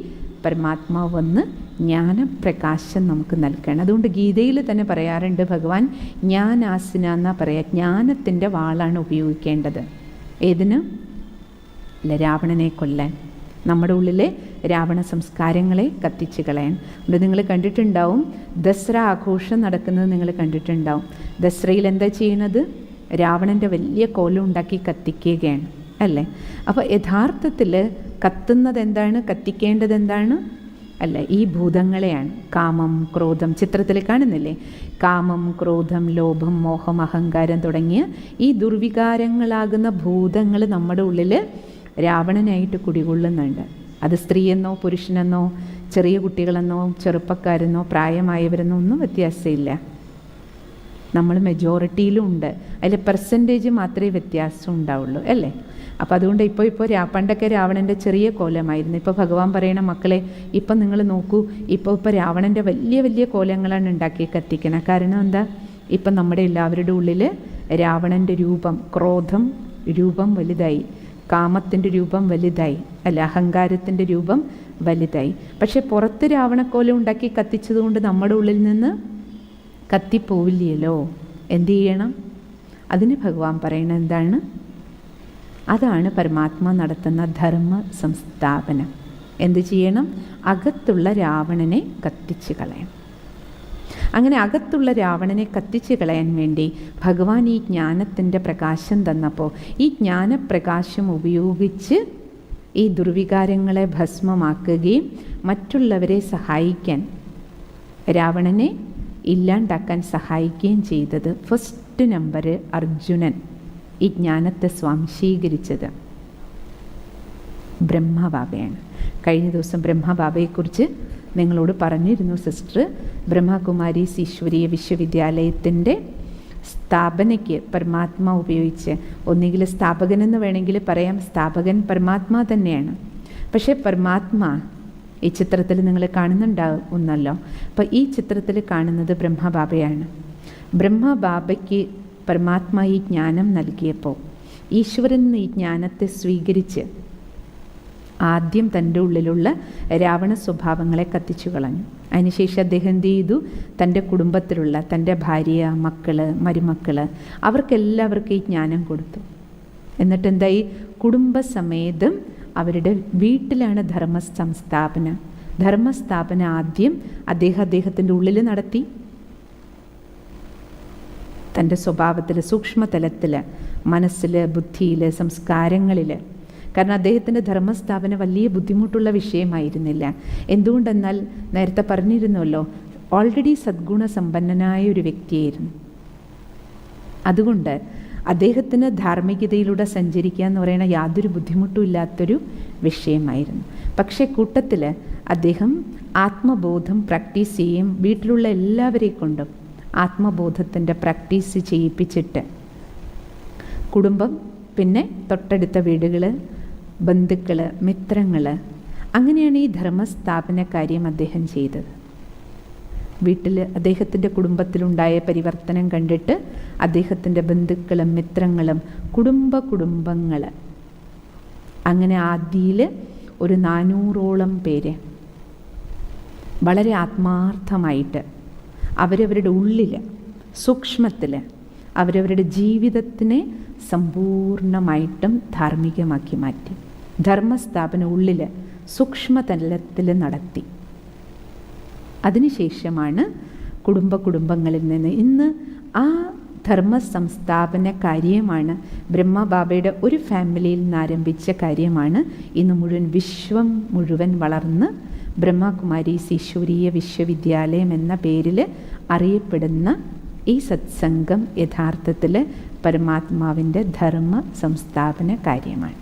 പരമാത്മാവ് വന്ന് ജ്ഞാനപ്രകാശം നമുക്ക് നൽകണം. അതുകൊണ്ട് ഗീതയിൽ തന്നെ പറയാറുണ്ട്, ഭഗവാൻ ജ്ഞാനാസിന എന്നാ പറയാ, ജ്ഞാനത്തിൻ്റെ വാളാണ് ഉപയോഗിക്കേണ്ടത്. ഏതിന്? അല്ല, രാവണനെ കൊല്ലാൻ, നമ്മുടെ ഉള്ളിലെ രാവണ സംസ്കാരങ്ങളെ കത്തിച്ച് കളയാൻ. അത് നിങ്ങൾ കണ്ടിട്ടുണ്ടാവും, ദസറ ആഘോഷം നടക്കുന്നത് നിങ്ങൾ കണ്ടിട്ടുണ്ടാവും. ദസറയിൽ എന്താ ചെയ്യണത്? രാവണൻ്റെ വലിയ കോലം ഉണ്ടാക്കി കത്തിക്കുകയാണ് അല്ലേ? അപ്പോൾ യഥാർത്ഥത്തിൽ കത്തുന്നത് എന്താണ്? കത്തിക്കേണ്ടത് എന്താണ്? അല്ല, ഈ ഭൂതങ്ങളെയാണ്. കാമം, ക്രോധം, ചിത്രത്തിൽ കാണുന്നില്ലേ? കാമം, ക്രോധം, ലോഭം, മോഹം, അഹങ്കാരം തുടങ്ങിയ ഈ ദുർവികാരങ്ങളാകുന്ന ഭൂതങ്ങൾ നമ്മുടെ ഉള്ളിൽ രാവണനായിട്ട് കുടികൊള്ളുന്നുണ്ട്. അത് സ്ത്രീയെന്നോ പുരുഷനെന്നോ ചെറിയ കുട്ടികളെന്നോ ചെറുപ്പക്കാരെന്നോ പ്രായമായവരെന്നോ ഒന്നും വ്യത്യാസമില്ല. നമ്മൾ മെജോറിറ്റിയിലും ഉണ്ട്, അതിൽ പെർസെൻറ്റേജ് മാത്രമേ വ്യത്യാസം ഉണ്ടാവുള്ളൂ അല്ലേ? അപ്പോൾ അതുകൊണ്ട് ഇപ്പോൾ പണ്ടൊക്കെ രാവണൻ്റെ ചെറിയ കോലമായിരുന്നു. ഇപ്പോൾ ഭഗവാൻ പറയണ, മക്കളെ ഇപ്പം നിങ്ങൾ നോക്കൂ, ഇപ്പോൾ രാവണൻ്റെ വലിയ വലിയ കോലങ്ങളാണ് ഉണ്ടാക്കി കത്തിക്കണം. കാരണം എന്താ? ഇപ്പം നമ്മുടെ എല്ലാവരുടെ ഉള്ളിൽ രാവണൻ്റെ രൂപം, ക്രോധം രൂപം വലുതായി, കാമത്തിൻ്റെ രൂപം വലുതായി അല്ല, അഹങ്കാരത്തിൻ്റെ രൂപം വലുതായി. പക്ഷെ പുറത്ത് രാവണക്കോലം ഉണ്ടാക്കി കത്തിച്ചതുകൊണ്ട് നമ്മുടെ ഉള്ളിൽ നിന്ന് കത്തിപ്പോവില്ലല്ലോ. എന്തു ചെയ്യണം? അതിന് ഭഗവാൻ പറയണത് എന്താണ്? അതാണ് പരമാത്മാ നടത്തുന്ന ധർമ്മ സംസ്ഥാപനം. എന്ത് ചെയ്യണം? അകത്തുള്ള രാവണനെ കത്തിച്ച് കളയണം. അങ്ങനെ അകത്തുള്ള രാവണനെ കത്തിച്ച് കളയാൻ വേണ്ടി ഭഗവാൻ ഈ ജ്ഞാനത്തിൻ്റെ പ്രകാശം തന്നപ്പോൾ ഈ ജ്ഞാനപ്രകാശം ഉപയോഗിച്ച് ഈ ദുർവികാരങ്ങളെ ഭസ്മമാക്കുകയും മറ്റുള്ളവരെ സഹായിക്കാൻ, രാവണനെ ഇല്ലാണ്ടാക്കാൻ സഹായിക്കുകയും ചെയ്തത് ഫസ്റ്റ് നമ്പർ അർജുനൻ. ഈ ജ്ഞാനത്തെ സ്വാംശീകരിച്ചത് ബ്രഹ്മബാബയാണ്. കഴിഞ്ഞ ദിവസം ബ്രഹ്മബാബയെക്കുറിച്ച് നിങ്ങളോട് പറഞ്ഞിരുന്നു സിസ്റ്റർ. ബ്രഹ്മകുമാരീസ് ഈശ്വരീയ വിശ്വവിദ്യാലയത്തിൻ്റെ സ്ഥാപനയ്ക്ക് പരമാത്മാ ഉപയോഗിച്ച്, ഒന്നുകിൽ സ്ഥാപകനെന്ന് വേണമെങ്കിൽ പറയാം, സ്ഥാപകൻ പരമാത്മാ തന്നെയാണ്. പക്ഷേ പരമാത്മാ ഈ ചിത്രത്തിൽ നിങ്ങൾ കാണുന്നുണ്ടാവുന്നല്ലോ. അപ്പോൾ ഈ ചിത്രത്തിൽ കാണുന്നത് ബ്രഹ്മബാബയാണ്. ബ്രഹ്മബാബയ്ക്ക് പരമാത്മാ ഈ ജ്ഞാനം നൽകിയപ്പോൾ ഈശ്വരൻ ഈ ജ്ഞാനത്തെ സ്വീകരിച്ച് ആദ്യം തൻ്റെ ഉള്ളിലുള്ള രാവണ സ്വഭാവങ്ങളെ കത്തിച്ചു കളഞ്ഞു. അതിനുശേഷം അദ്ദേഹം എന്ത് ചെയ്തു? തൻ്റെ കുടുംബത്തിലുള്ള തൻ്റെ ഭാര്യ, മക്കൾ, മരുമക്കൾ അവർക്കെല്ലാവർക്കും ഈ ജ്ഞാനം കൊടുത്തു. എന്നിട്ട് എന്തായി? കുടുംബസമേതം അവരുടെ വീട്ടിലാണ് ധർമ്മസ്ഥാപന ആദ്യം അദ്ദേഹത്തിൻ്റെ ഉള്ളിൽ നടത്തി. തൻ്റെ സ്വഭാവത്തിൽ, സൂക്ഷ്മതലത്തിൽ, മനസ്സിൽ, ബുദ്ധിയിൽ, സംസ്കാരങ്ങളിൽ. കാരണം അദ്ദേഹത്തിൻ്റെ ധർമ്മസ്ഥാപന വലിയ ബുദ്ധിമുട്ടുള്ള വിഷയമായിരുന്നില്ല. എന്തുകൊണ്ടെന്നാൽ നേരത്തെ പറഞ്ഞിരുന്നല്ലോ, ഓൾറെഡി സദ്ഗുണ സമ്പന്നനായ ഒരു വ്യക്തിയായിരുന്നു. അതുകൊണ്ട് അദ്ദേഹത്തിന് ധാർമ്മികതയിലൂടെ സഞ്ചരിക്കുക എന്ന് പറയുന്ന യാതൊരു ബുദ്ധിമുട്ടും ഇല്ലാത്തൊരു വിഷയമായിരുന്നു. പക്ഷേ കൂട്ടത്തിൽ അദ്ദേഹം ആത്മബോധം പ്രാക്ടീസ് ചെയ്യും. വീട്ടിലുള്ള എല്ലാവരെയും കൊണ്ടും ആത്മബോധത്തിൻ്റെ പ്രാക്ടീസ് ചെയ്യിപ്പിച്ചിട്ട് കുടുംബം, പിന്നെ തൊട്ടടുത്ത വീടുകൾ, ബന്ധുക്കൾ, മിത്രങ്ങൾ, അങ്ങനെയാണ് ഈ ധർമ്മസ്ഥാപന കാര്യം അദ്ദേഹം ചെയ്തത്. വീട്ടിൽ അദ്ദേഹത്തിൻ്റെ കുടുംബത്തിലുണ്ടായ പരിവർത്തനം കണ്ടിട്ട് അദ്ദേഹത്തിൻ്റെ ബന്ധുക്കളും മിത്രങ്ങളും കുടുംബങ്ങൾ അങ്ങനെ ആദ്യയിൽ ഒരു 400ഓളം പേര് വളരെ ആത്മാർത്ഥമായിട്ട് അവരവരുടെ ഉള്ളിൽ, സൂക്ഷ്മത്തിൽ അവരവരുടെ ജീവിതത്തിനെ സമ്പൂർണമായിട്ടും ധാർമ്മികമാക്കി മാറ്റി. ധർമ്മസ്ഥാപന ഉള്ളിൽ സൂക്ഷ്മതലത്തിൽ നടത്തി. അതിനുശേഷമാണ് കുടുംബങ്ങളിൽ നിന്ന് ഇന്ന് ആ ധർമ്മ സംസ്ഥാപന കാര്യമാണ് ബ്രഹ്മബാബയുടെ ഒരു ഫാമിലിയിൽ നിന്ന് ആരംഭിച്ച കാര്യമാണ് ഇന്ന് മുഴുവൻ വിശ്വം മുഴുവൻ വളർന്ന് ബ്രഹ്മകുമാരീസ് ഈശ്വരീയ വിശ്വവിദ്യാലയം എന്ന പേരിൽ അറിയപ്പെടുന്ന ഈ സത്സംഗം യഥാർത്ഥത്തിൽ പരമാത്മാവിൻ്റെ ധർമ്മ സംസ്ഥാപന കാര്യമാണ്.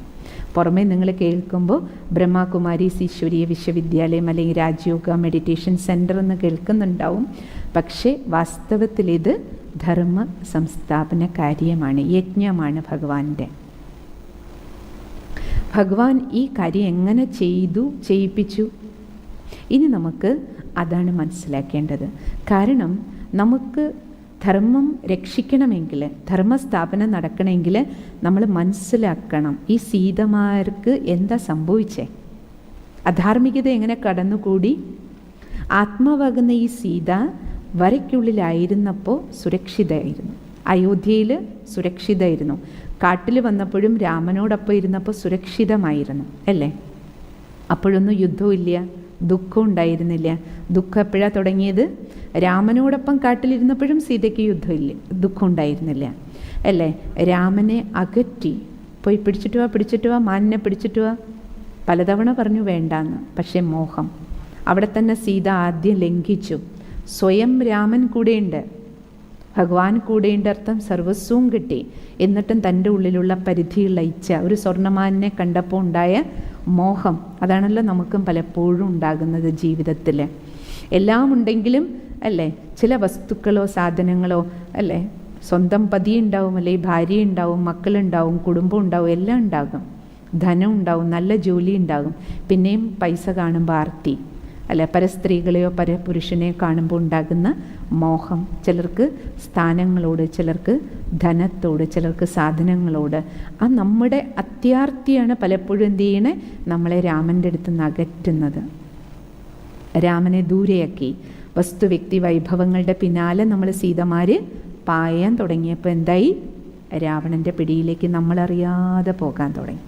പുറമേ നിങ്ങൾ കേൾക്കുമ്പോൾ ബ്രഹ്മകുമാരീസ് ഈശ്വരീയ വിശ്വവിദ്യാലയം അല്ലെങ്കിൽ രാജയോഗ മെഡിറ്റേഷൻ സെൻറ്റർ എന്ന് കേൾക്കുന്നുണ്ടാവും. പക്ഷേ വാസ്തവത്തിൽ ഇത് ധർമ്മ സംസ്ഥാപന കാര്യമാണ്, യജ്ഞമാണ് ഭഗവാന്റെ. ഭഗവാൻ ഈ കാര്യം എങ്ങനെ ചെയ്യിപ്പിച്ചു? ഇനി നമുക്ക് അതാണ് മനസ്സിലാക്കേണ്ടത്. കാരണം നമുക്ക് ധർമ്മം രക്ഷിക്കണമെങ്കിൽ, ധർമ്മസ്ഥാപനം നടക്കണമെങ്കിൽ നമ്മൾ മനസ്സിലാക്കണം ഈ സീതമാർക്ക് എന്താ സംഭവിച്ചേ, അധാർമികത എങ്ങനെ കടന്നുകൂടി. ആത്മാവാകുന്ന ഈ സീത വരയ്ക്കുള്ളിലായിരുന്നപ്പോൾ സുരക്ഷിതയായിരുന്നു, അയോധ്യയിൽ സുരക്ഷിതമായിരുന്നു. കാട്ടിൽ വന്നപ്പോഴും രാമനോടൊപ്പം ഇരുന്നപ്പോൾ സുരക്ഷിതമായിരുന്നു അല്ലേ? അപ്പോഴൊന്നും യുദ്ധമില്ല, ദുഃഖം ഉണ്ടായിരുന്നില്ല. ദുഃഖം എപ്പോഴാണ് തുടങ്ങിയത്? രാമനോടൊപ്പം കാട്ടിലിരുന്നപ്പോഴും സീതയ്ക്ക് യുദ്ധമില്ല, ദുഃഖം ഉണ്ടായിരുന്നില്ല അല്ലേ? രാമനെ അകറ്റി, പോയി പിടിച്ചിട്ട് വാ മാനിനെ പിടിച്ചിട്ട് വാ, പലതവണ പറഞ്ഞു വേണ്ടാന്ന്. പക്ഷേ മോഹം അവിടെ തന്നെ സീത ആദ്യം ലംഘിച്ചു. സ്വയം രാമൻ കൂടെയുണ്ട്, ഭഗവാൻ കൂടെയുണ്ട്, അർത്ഥം സർവസ്വവും കിട്ടി. എന്നിട്ടും തൻ്റെ ഉള്ളിലുള്ള പരിധിയുള്ള ഇച്ഛ, ഒരു സ്വർണ്ണമാനിനെ കണ്ടപ്പോൾ ഉണ്ടായ മോഹം, അതാണല്ലോ നമുക്കും പലപ്പോഴും ഉണ്ടാകുന്നത് ജീവിതത്തിൽ. എല്ലാം ഉണ്ടെങ്കിലും അല്ലേ, ചില വസ്തുക്കളോ സാധനങ്ങളോ അല്ലേ, സ്വന്തം പതി ഉണ്ടാവും, അല്ലെങ്കിൽ ഭാര്യ ഉണ്ടാവും, മക്കളുണ്ടാവും, കുടുംബം ഉണ്ടാവും, എല്ലാം ഉണ്ടാകും, ധനം ഉണ്ടാവും, നല്ല ജോലി ഉണ്ടാകും. പിന്നെയും പൈസ കാണുമ്പോൾ ആർത്തി അല്ലെ, പരസ്ത്രീകളെയോ പരപുരുഷനെയോ കാണുമ്പോൾ ഉണ്ടാകുന്ന മോഹം. ചിലർക്ക് സ്ഥാനങ്ങളോട്, ചിലർക്ക് ധനത്തോട്, ചിലർക്ക് സാധനങ്ങളോട്. ആ നമ്മുടെ അത്യാർത്തിയാണ് പലപ്പോഴും എന്ത് ചെയ്യണേ, നമ്മളെ രാമൻ്റെ അടുത്ത് നിന്ന് അകറ്റുന്നത്. രാമനെ ദൂരെയാക്കി വസ്തു വ്യക്തി വൈഭവങ്ങളുടെ പിന്നാലെ നമ്മൾ സീതമാർ പായാൻ തുടങ്ങിയപ്പോൾ എന്തായി? രാവണൻ്റെ പിടിയിലേക്ക് നമ്മളറിയാതെ പോകാൻ തുടങ്ങി.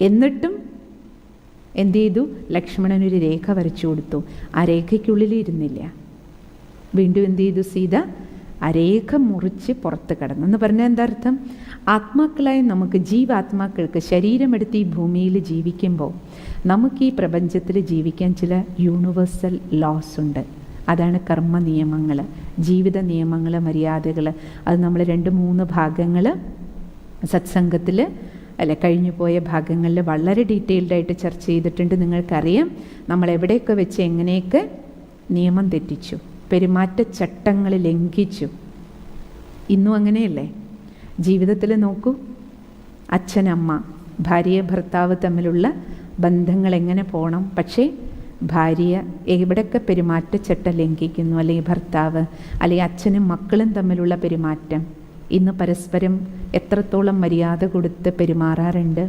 എന്നിട്ടും എന്ത് ചെയ്തു? ലക്ഷ്മണനൊരു രേഖ വരച്ചു കൊടുത്തു. ആ രേഖയ്ക്കുള്ളിൽ ഇരുന്നില്ല. വീണ്ടും എന്ത് ചെയ്തു? സീത ആ രേഖ മുറിച്ച് പുറത്ത് കടന്നു. എന്ന് പറഞ്ഞാൽ എന്താ അർത്ഥം? ആത്മാക്കളായ നമുക്ക്, ജീവാത്മാക്കൾക്ക് ശരീരമെടുത്ത് ഈ ഭൂമിയിൽ ജീവിക്കുമ്പോൾ നമുക്ക് ഈ പ്രപഞ്ചത്തിൽ ജീവിക്കാൻ ചില യൂണിവേഴ്സൽ ലോസ് ഉണ്ട്. അതാണ് കർമ്മ നിയമങ്ങൾ, ജീവിത നിയമങ്ങൾ, മര്യാദകൾ. അത് നമ്മൾ 2-3 ഭാഗങ്ങൾ സത്സംഗത്തിൽ അല്ലെ കഴിഞ്ഞു പോയ ഭാഗങ്ങളിൽ വളരെ ഡീറ്റെയിൽഡായിട്ട് ചർച്ച ചെയ്തിട്ടുണ്ട്. നിങ്ങൾക്കറിയാം നമ്മൾ എവിടെയൊക്കെ വെച്ച് എങ്ങനെയൊക്കെ നിയമം തെറ്റിച്ചു, പെരുമാറ്റച്ചട്ടങ്ങൾ ലംഘിച്ചു. ഇന്നും അങ്ങനെയല്ലേ? ജീവിതത്തിൽ നോക്കൂ, അച്ഛനമ്മ, ഭാര്യ ഭർത്താവ് തമ്മിലുള്ള ബന്ധങ്ങൾ എങ്ങനെ പോകണം, പക്ഷേ ഭാര്യ എവിടെയൊക്കെ പെരുമാറ്റച്ചട്ടം ലംഘിക്കുന്നു, അല്ലെങ്കിൽ ഭർത്താവ്, അല്ലെങ്കിൽ അച്ഛനും മക്കളും തമ്മിലുള്ള പെരുമാറ്റം ഇന്ന് പരസ്പരം എത്രത്തോളം മര്യാദ കൊടുത്ത് പെരുമാറാറുണ്ട്,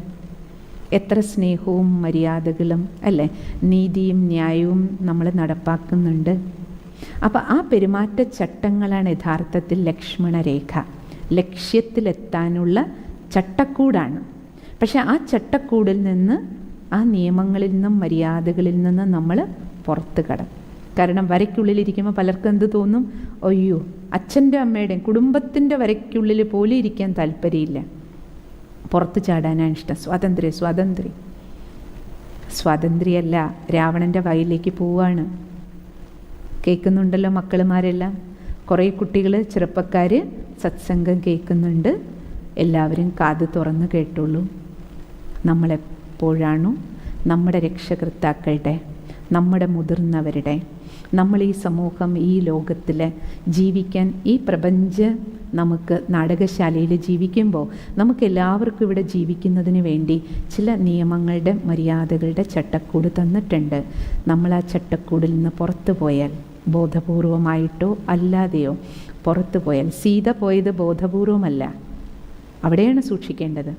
എത്ര സ്നേഹവും മര്യാദകളും അല്ലേ, നീതിയും ന്യായവും നമ്മൾ നടപ്പാക്കുന്നുണ്ട്. അപ്പോൾ ആ പെരുമാറ്റച്ചട്ടങ്ങളാണ് യഥാർത്ഥത്തിൽ ലക്ഷ്മണരേഖ, ലക്ഷ്യത്തിലെത്താനുള്ള ചട്ടക്കൂടാണ്. പക്ഷെ ആ ചട്ടക്കൂടിൽ നിന്ന്, ആ നിയമങ്ങളിൽ നിന്നും മര്യാദകളിൽ നിന്നും നമ്മൾ പുറത്ത് കടക്കും. കാരണം വരയ്ക്കുള്ളിലിരിക്കുമ്പോൾ പലർക്കും എന്ത് തോന്നും? അയ്യോ, അച്ഛൻ്റെ അമ്മയുടെയും കുടുംബത്തിൻ്റെ വരയ്ക്കുള്ളിൽ പോലും ഇരിക്കാൻ താല്പര്യമില്ല, പുറത്ത് ചാടാനാണ് ഇഷ്ടം. സ്വാതന്ത്ര്യമല്ല, രാവണൻ്റെ വയലിലേക്ക് പോവാണ്. കേൾക്കുന്നുണ്ടല്ലോ മക്കളുമാരെല്ലാം, കുറേ കുട്ടികൾ, ചെറുപ്പക്കാർ സത്സംഗം കേൾക്കുന്നുണ്ട്. എല്ലാവരും കാത് തുറന്ന് കേട്ടുള്ളൂ. നമ്മളെപ്പോഴാണോ നമ്മുടെ രക്ഷകർത്താക്കളുടെ, നമ്മുടെ മുതിർന്നവരുടെ, നമ്മൾ ഈ സമൂഹം, ഈ ലോകത്തിൽ ജീവിക്കാൻ, ഈ പ്രപഞ്ച നമുക്ക് നാടകശാലയിൽ ജീവിക്കുമ്പോൾ നമുക്ക് എല്ലാവർക്കും ഇവിടെ ജീവിക്കുന്നതിന് വേണ്ടി ചില നിയമങ്ങളുടെ, മര്യാദകളുടെ ചട്ടക്കൂട് തന്നിട്ടുണ്ട്. നമ്മൾ ആ ചട്ടക്കൂടിൽ നിന്ന് പുറത്തു പോയാൽ, ബോധപൂർവമായിട്ടോ അല്ലാതെയോ പുറത്തു പോയാൽ, സീത പോയത് ബോധപൂർവമല്ല, അവിടെയാണ് സൂക്ഷിക്കേണ്ടത്.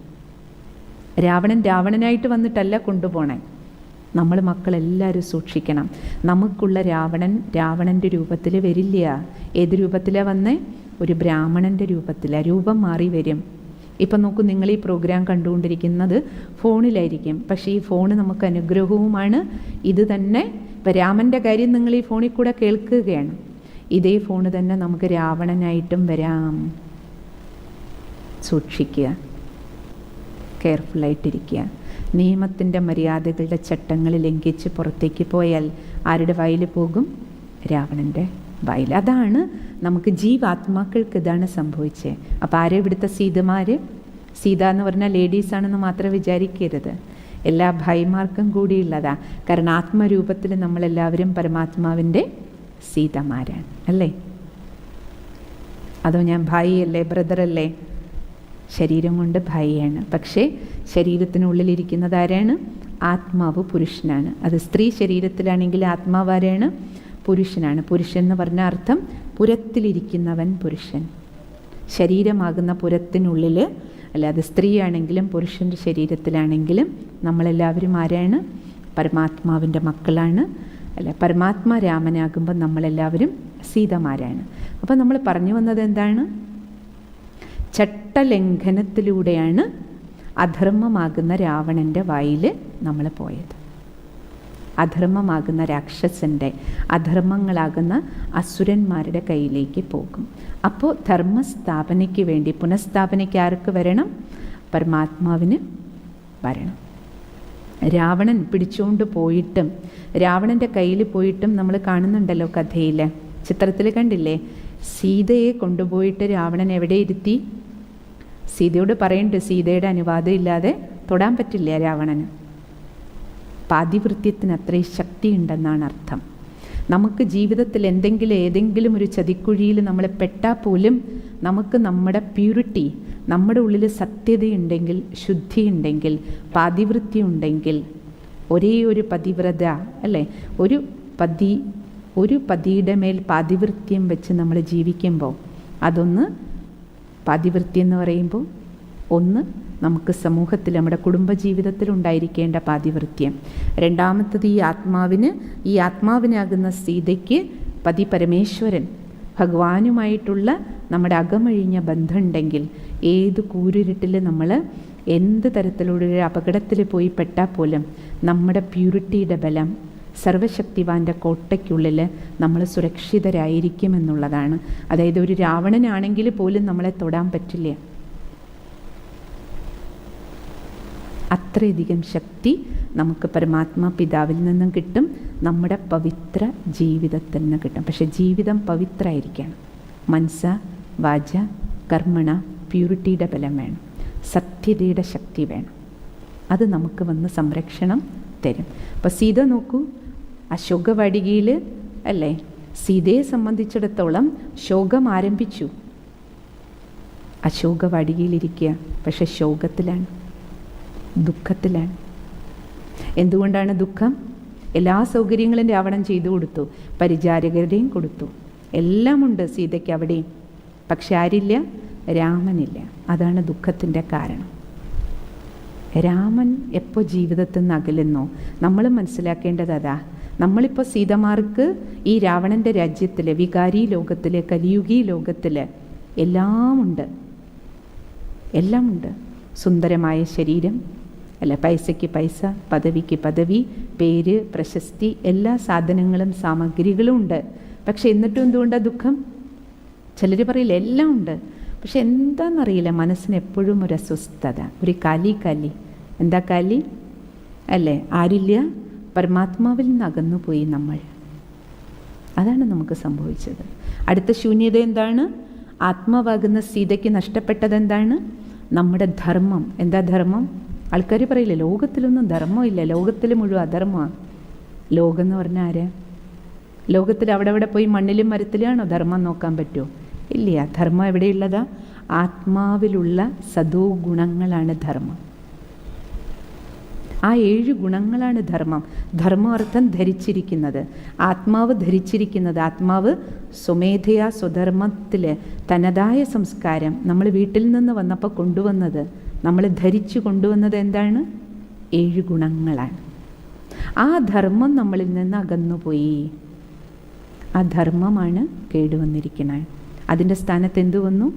രാവണനായിട്ട് വന്നിട്ടല്ല കൊണ്ടുപോണേ. നമ്മൾ മക്കളെല്ലാവരും സൂക്ഷിക്കണം. നമുക്കുള്ള രാവണൻ്റെ രൂപത്തിൽ വരില്ല. ഏത് രൂപത്തിലാണ് വന്നേ? ഒരു ബ്രാഹ്മണൻ്റെ രൂപത്തിലാണ്. രൂപം മാറി വരും. ഇപ്പം നോക്കൂ, നിങ്ങൾ ഈ പ്രോഗ്രാം കണ്ടുകൊണ്ടിരിക്കുന്നത് ഫോണിലായിരിക്കും, പക്ഷേ ഈ ഫോൺ നമുക്ക് അനുഗ്രഹവുമാണ്. ഇത് തന്നെ ഇപ്പം രാമൻ്റെ കാര്യം നിങ്ങൾ ഈ ഫോണിൽ കൂടെ കേൾക്കുകയാണ്. ഇതേ ഫോണ് തന്നെ നമുക്ക് രാവണനായിട്ടും വരാം. സൂക്ഷിക്കുക, കെയർഫുള്ളായിട്ടിരിക്കുക. നിയമത്തിൻ്റെ മര്യാദകളുടെ ചട്ടങ്ങൾ ലംഘിച്ച് പുറത്തേക്ക് പോയാൽ ആരുടെ വായിൽ പോകും? രാവണൻ്റെ വായിൽ. അതാണ് നമുക്ക് ജീവാത്മാക്കൾക്ക് ഇതാണ് സംഭവിച്ചത്. അപ്പോൾ ആരെ ഇവിടുത്തെ സീതമാർ? സീത എന്ന് പറഞ്ഞാൽ ലേഡീസാണെന്ന് മാത്രം വിചാരിക്കരുത്, എല്ലാ ഭായിമാർക്കും കൂടിയുള്ളതാ. കാരണം ആത്മരൂപത്തിൽ നമ്മളെല്ലാവരും പരമാത്മാവിൻ്റെ സീതമാരാണ്, അല്ലേ? അതോ ഞാൻ ഭായിയല്ലേ, ബ്രദറല്ലേ? ശരീരം കൊണ്ട് ഭായിയാണ്, പക്ഷേ ശരീരത്തിനുള്ളിലിരിക്കുന്നത് ആരാണ്? ആത്മാവ് പുരുഷനാണ്. അത് സ്ത്രീ ശരീരത്തിലാണെങ്കിൽ ആത്മാവ് ആരാണ്? പുരുഷനാണ്. പുരുഷൻ എന്ന് പറഞ്ഞ അർത്ഥം പുരത്തിലിരിക്കുന്നവൻ പുരുഷൻ. ശരീരമാകുന്ന പുരത്തിനുള്ളിൽ, അല്ല അത് സ്ത്രീയാണെങ്കിലും പുരുഷൻ്റെ ശരീരത്തിലാണെങ്കിലും നമ്മളെല്ലാവരും ആരാണ്? പരമാത്മാവിൻ്റെ മക്കളാണ്, അല്ല പരമാത്മാ രാമനാകുമ്പോൾ നമ്മളെല്ലാവരും സീതമാരാണ്. അപ്പോൾ നമ്മൾ പറഞ്ഞു വന്നത് എന്താണ്? ചട്ടലംഘനത്തിലൂടെയാണ് അധർമ്മമാകുന്ന രാവണൻ്റെ വായിൽ നമ്മൾ പോയത്. അധർമ്മമാകുന്ന രാക്ഷസൻ്റെ, അധർമ്മങ്ങളാകുന്ന അസുരന്മാരുടെ കയ്യിലേക്ക് പോകും. അപ്പോൾ ധർമ്മസ്ഥാപനയ്ക്ക് വേണ്ടി, പുനഃസ്ഥാപനയ്ക്ക് ആർക്ക് വരണം? പരമാത്മാവിന് വരണം. രാവണൻ പിടിച്ചുകൊണ്ട് പോയിട്ടും, രാവണൻ്റെ കയ്യിൽ പോയിട്ടും നമ്മൾ കാണുന്നുണ്ടല്ലോ കഥയിൽ, ചിത്രത്തിൽ കണ്ടില്ലേ? സീതയെ കൊണ്ടുപോയിട്ട് രാവണൻ എവിടെ ഇരുത്തി? സീതയോട് പറയുന്നുണ്ട്, സീതയുടെ അനുവാദം ഇല്ലാതെ തൊടാൻ പറ്റില്ല രാവണന്. പാതിവൃത്യത്തിന് അത്രയും ശക്തിയുണ്ടെന്നാണ് അർത്ഥം. നമുക്ക് ജീവിതത്തിൽ ഏതെങ്കിലും ഒരു ചതിക്കുഴിയിൽ നമ്മൾ പെട്ടാൽ പോലും നമുക്ക് നമ്മുടെ പ്യൂരിറ്റി, നമ്മുടെ ഉള്ളിൽ സത്യതയുണ്ടെങ്കിൽ, ശുദ്ധിയുണ്ടെങ്കിൽ, പാതിവൃത്യം ഉണ്ടെങ്കിൽ, ഒരേ ഒരു പതിവ്രത അല്ലേ, ഒരു പതിയുടെ മേൽ പാതിവൃത്യം വെച്ച് നമ്മൾ ജീവിക്കുമ്പോൾ, അതൊന്ന് പാതിവൃത്യം എന്ന് പറയുമ്പോൾ ഒന്ന് നമുക്ക് സമൂഹത്തിൽ, നമ്മുടെ കുടുംബജീവിതത്തിൽ ഉണ്ടായിരിക്കേണ്ട പാതിവൃത്യം. രണ്ടാമത്തത് ഈ ആത്മാവിനാകുന്ന സീതയ്ക്ക് പതി പരമേശ്വരൻ ഭഗവാനുമായിട്ടുള്ള നമ്മുടെ അകമഴിഞ്ഞ ബന്ധമുണ്ടെങ്കിൽ, ഏത് കൂരിരുട്ടിൽ നമ്മൾ എന്ത് തരത്തിലുള്ള അപകടത്തിൽ പോയി പെട്ടാൽ പോലും നമ്മുടെ പ്യൂരിറ്റിയുടെ ബലം, സർവശക്തിവാൻ്റെ കോട്ടയ്ക്കുള്ളിൽ നമ്മൾ സുരക്ഷിതരായിരിക്കുമെന്നുള്ളതാണ്. അതായത് ഒരു രാവണനാണെങ്കിൽ പോലും നമ്മളെ തൊടാൻ പറ്റില്ല. അത്രയധികം ശക്തി നമുക്ക് പരമാത്മാ പിതാവിൽ നിന്നും കിട്ടും, നമ്മുടെ പവിത്ര ജീവിതത്തിൽ നിന്ന് കിട്ടും. പക്ഷെ ജീവിതം പവിത്രമായിരിക്കണം. മനസ്സ വാച കർമ്മണ പ്യൂരിറ്റിയുടെ ബലം വേണം, സത്യതയുടെ ശക്തി വേണം. അത് നമുക്ക് വന്ന് സംരക്ഷണം തരും. അപ്പോൾ സീത നോക്കൂ, അശോകവാടികയിൽ അല്ലേ, സീതയെ സംബന്ധിച്ചിടത്തോളം ശോകം ആരംഭിച്ചു. അശോകവാടികയിലിരിക്കുക, പക്ഷെ ശോകത്തിലാണ്, ദുഃഖത്തിലാണ്. എന്തുകൊണ്ടാണ് ദുഃഖം? എല്ലാ സൗകര്യങ്ങളും രാവണൻ ചെയ്തു കൊടുത്തു, പരിചാരകരുടെയും കൊടുത്തു, എല്ലാമുണ്ട് സീതയ്ക്ക് അവിടെയും. പക്ഷെ ആരില്ല? രാമനില്ല. അതാണ് ദുഃഖത്തിൻ്റെ കാരണം. രാമൻ എപ്പോൾ ജീവിതത്തിൽ നിന്ന് അകലുന്നോ, നമ്മൾ മനസ്സിലാക്കേണ്ടത് അതാ. നമ്മളിപ്പോൾ സീതമാർക്ക് ഈ രാവണൻ്റെ രാജ്യത്തിൽ, വികാരി ലോകത്തിൽ, കലിയുഗി ലോകത്തിൽ എല്ലാമുണ്ട്. സുന്ദരമായ ശരീരം, അല്ല പൈസയ്ക്ക് പൈസ, പദവിക്ക് പദവി, പേര്, പ്രശസ്തി, എല്ലാ സാധനങ്ങളും സാമഗ്രികളും ഉണ്ട്. പക്ഷെ എന്നിട്ടും എന്തുകൊണ്ടാണ് ദുഃഖം? ചിലർ പറയില്ല എല്ലാം ഉണ്ട്, പക്ഷെ എന്താണെന്നറിയില്ല, മനസ്സിന് എപ്പോഴും ഒരു അസ്വസ്ഥത, ഒരു കാലി. എന്താ കാലി? അല്ലേ, ആരില്ല, പരമാത്മാവിൽ നിന്ന് അകന്നുപോയി നമ്മൾ. അതാണ് നമുക്ക് സംഭവിച്ചത്. അടുത്ത ശൂന്യത എന്താണ്? ആത്മാവാകുന്ന സീതയ്ക്ക് നഷ്ടപ്പെട്ടത് എന്താണ്? നമ്മുടെ ധർമ്മം. എന്താ ധർമ്മം? ആൾക്കാർ പറയില്ല ലോകത്തിലൊന്നും ധർമ്മമില്ല, ലോകത്തിൽ മുഴുവൻ അധർമ്മമാണ്. ലോകം എന്ന് പറഞ്ഞാൽ ആരാ? ലോകത്തിൽ അവിടെ പോയി മണ്ണിലും മരത്തിലാണോ ധർമ്മം നോക്കാൻ പറ്റുമോ? ഇല്ല. ധർമ്മം എവിടെയുള്ളതാ? ആത്മാവിലുള്ള സദോ ഗുണങ്ങളാണ് ധർമ്മം. ആ 7 ഗുണങ്ങളാണ് ധർമ്മം. ധർമ്മം അർത്ഥം ധരിച്ചിരിക്കുന്നത്, ആത്മാവ് ധരിച്ചിരിക്കുന്നത്. ആത്മാവ് സ്വമേധയാ സ്വധർമ്മത്തിൽ തനതായ സംസ്കാരം നമ്മൾ വീട്ടിൽ നിന്ന് വന്നപ്പോൾ കൊണ്ടുവന്നത്, നമ്മൾ ധരിച്ചു കൊണ്ടുവന്നത് എന്താണ്? 7 ഗുണങ്ങളാണ്. ആ ധർമ്മം നമ്മളിൽ നിന്ന് അകന്നുപോയി. ആ ധർമ്മമാണ് കേടുവന്നിരിക്കുന്നത്. അതിൻ്റെ സ്ഥാനത്ത് എന്തു വന്നു?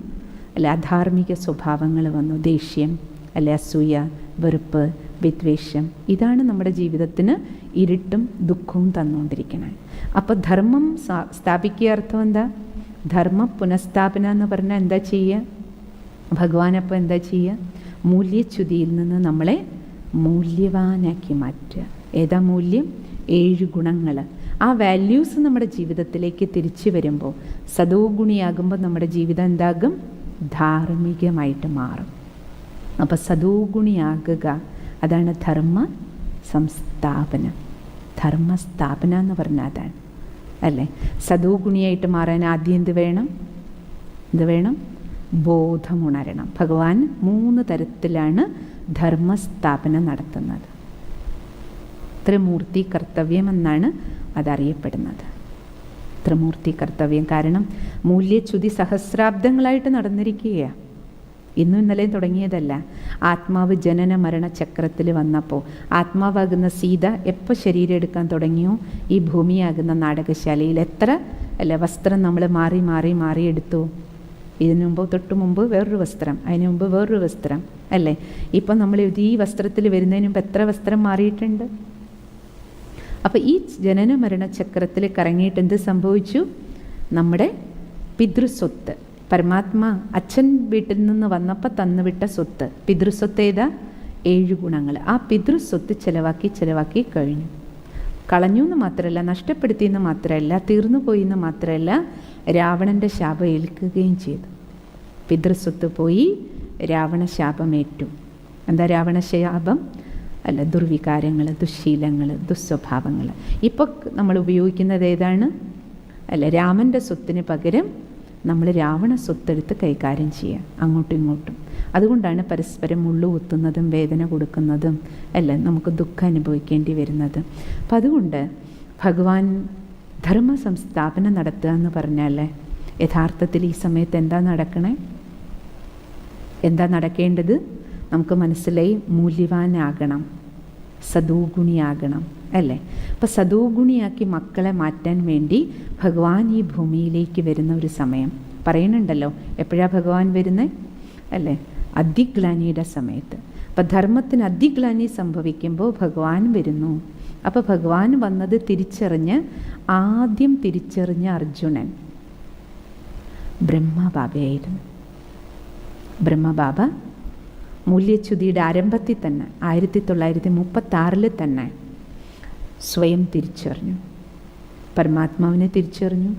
അല്ലെ അധാർമിക സ്വഭാവങ്ങൾ വന്നു. ദേഷ്യം, അല്ലെ അസൂയ, വെറുപ്പ്, വിദ്വേഷം. ഇതാണ് നമ്മുടെ ജീവിതത്തിന് ഇരുട്ടും ദുഃഖവും തന്നുകൊണ്ടിരിക്കുന്നത്. അപ്പോൾ ധർമ്മം സ്ഥാപിക്കുക അർത്ഥം എന്താ? ധർമ്മ പുനഃസ്ഥാപന എന്ന് പറഞ്ഞാൽ എന്താ ചെയ്യുക? ഭഗവാൻ അപ്പോൾ എന്താ ചെയ്യുക? മൂല്യച്യുതിയിൽ നിന്ന് നമ്മളെ മൂല്യവാനാക്കി മാറ്റുക. ഏതാ മൂല്യം? 7 ഗുണങ്ങൾ. ആ വാല്യൂസ് നമ്മുടെ ജീവിതത്തിലേക്ക് തിരിച്ചു വരുമ്പോൾ, സദോ ഗുണിയാകുമ്പോൾ നമ്മുടെ ജീവിതം എന്താകും? ധാർമ്മികമായിട്ട് മാറും. അപ്പോൾ സദോ ഗുണിയാകുക, അതാണ് ധർമ്മ സംസ്ഥാപനം. ധർമ്മസ്ഥാപന എന്ന് പറഞ്ഞാൽ അതാണ്, അല്ലേ? സദോ ഗുണിയായിട്ട് മാറാൻ ആദ്യം എന്ത് വേണം? ബോധമുണരണം. ഭഗവാൻ 3 തരത്തിലാണ് ധർമ്മസ്ഥാപനം നടത്തുന്നത്. ത്രിമൂർത്തി കർത്തവ്യം എന്നാണ് അതറിയപ്പെടുന്നത്. ത്രിമൂർത്തി കർത്തവ്യം. കാരണം മൂല്യച്യുതി സഹസ്രാബ്ദങ്ങളായിട്ട് നടന്നിരിക്കുകയാണ്. ഇന്നും ഇന്നലെയും തുടങ്ങിയതല്ല. ആത്മാവ് ജനന മരണ ചക്രത്തിൽ വന്നപ്പോൾ ആത്മാവാകുന്ന സീത എപ്പോൾ ശരീരം എടുക്കാൻ തുടങ്ങിയോ, ഈ ഭൂമിയാകുന്ന നാടകശാലയിൽ എത്ര വസ്ത്രം നമ്മൾ മാറി എടുത്തു. ഇതിനു മുമ്പ് തൊട്ട് മുമ്പ് വേറൊരു വസ്ത്രം, അതിനു മുമ്പ് വേറൊരു വസ്ത്രം, അല്ലേ? ഇപ്പം നമ്മൾ ഈ വസ്ത്രത്തിൽ വരുന്നതിന് മുമ്പ് എത്ര വസ്ത്രം മാറിയിട്ടുണ്ട്. അപ്പോൾ ഈ ജനന മരണ ചക്രത്തിൽ കറങ്ങിയിട്ട് എന്ത് സംഭവിച്ചു? നമ്മുടെ പിതൃസ്വത്ത്, പരമാത്മാ അച്ഛൻ വീട്ടിൽ നിന്ന് വന്നപ്പോൾ തന്നുവിട്ട സ്വത്ത്, പിതൃസ്വത്ത് ഏതാ? 7 ഗുണങ്ങൾ. ആ പിതൃസ്വത്ത് ചിലവാക്കി കഴിഞ്ഞു. കളഞ്ഞു എന്ന് മാത്രമല്ല, നഷ്ടപ്പെടുത്തിയെന്ന് മാത്രമല്ല, തീർന്നു പോയി എന്ന് മാത്രമല്ല, രാവണൻ്റെ ശാപം ഏൽക്കുകയും ചെയ്തു. പിതൃസ്വത്ത് പോയി, രാവണ ശാപമേറ്റു. എന്താ രാവണശാപം? അല്ല, ദുർവികാരങ്ങൾ, ദുശ്ശീലങ്ങൾ, ദുസ്വഭാവങ്ങൾ. ഇപ്പോൾ നമ്മൾ ഉപയോഗിക്കുന്നത് ഏതാണ്? അല്ല, രാമൻ്റെ സ്വത്തിന് പകരം നമ്മൾ രാവണ സ്വത്തെടുത്ത് കൈകാര്യം ചെയ്യുക, അങ്ങോട്ടും ഇങ്ങോട്ടും. അതുകൊണ്ടാണ് പരസ്പരം മുള്ളുകുത്തുന്നതും വേദന കൊടുക്കുന്നതും അല്ല, നമുക്ക് ദുഃഖം അനുഭവിക്കേണ്ടി വരുന്നത്. അപ്പം അതുകൊണ്ട് ഭഗവാൻ ധർമ്മ സംസ്ഥാപനം നടത്തുക എന്ന് പറഞ്ഞാൽ യഥാർത്ഥത്തിൽ ഈ സമയത്ത് എന്താ നടക്കേണ്ടത്? നമുക്ക് മനസ്സിലായി, മൂല്യവാനാകണം, സദോഗുണിയാകണം, അല്ലേ? അപ്പം സദോഗുണിയാക്കി മക്കളെ മാറ്റാൻ വേണ്ടി ഭഗവാൻ ഈ ഭൂമിയിലേക്ക് വരുന്ന ഒരു സമയം പറയുന്നുണ്ടല്ലോ. എപ്പോഴാണ് ഭഗവാൻ വരുന്നത്? അല്ലേ? അധിഗ്ലാനിയുടെ സമയത്ത്. അപ്പം ധർമ്മത്തിന് അധിഗ്ലാനി സംഭവിക്കുമ്പോൾ ഭഗവാൻ വരുന്നു. അപ്പോൾ ഭഗവാൻ വന്നത് ആദ്യം തിരിച്ചറിഞ്ഞ അർജുനൻ ബ്രഹ്മബാബയായിരുന്നു. ബ്രഹ്മബാബ മൂല്യച്യുതിയുടെ ആരംഭത്തിൽ തന്നെ 1936 തന്നെ സ്വയം തിരിച്ചറിഞ്ഞു. പരമാത്മാവിനെ തിരിച്ചറിഞ്ഞു,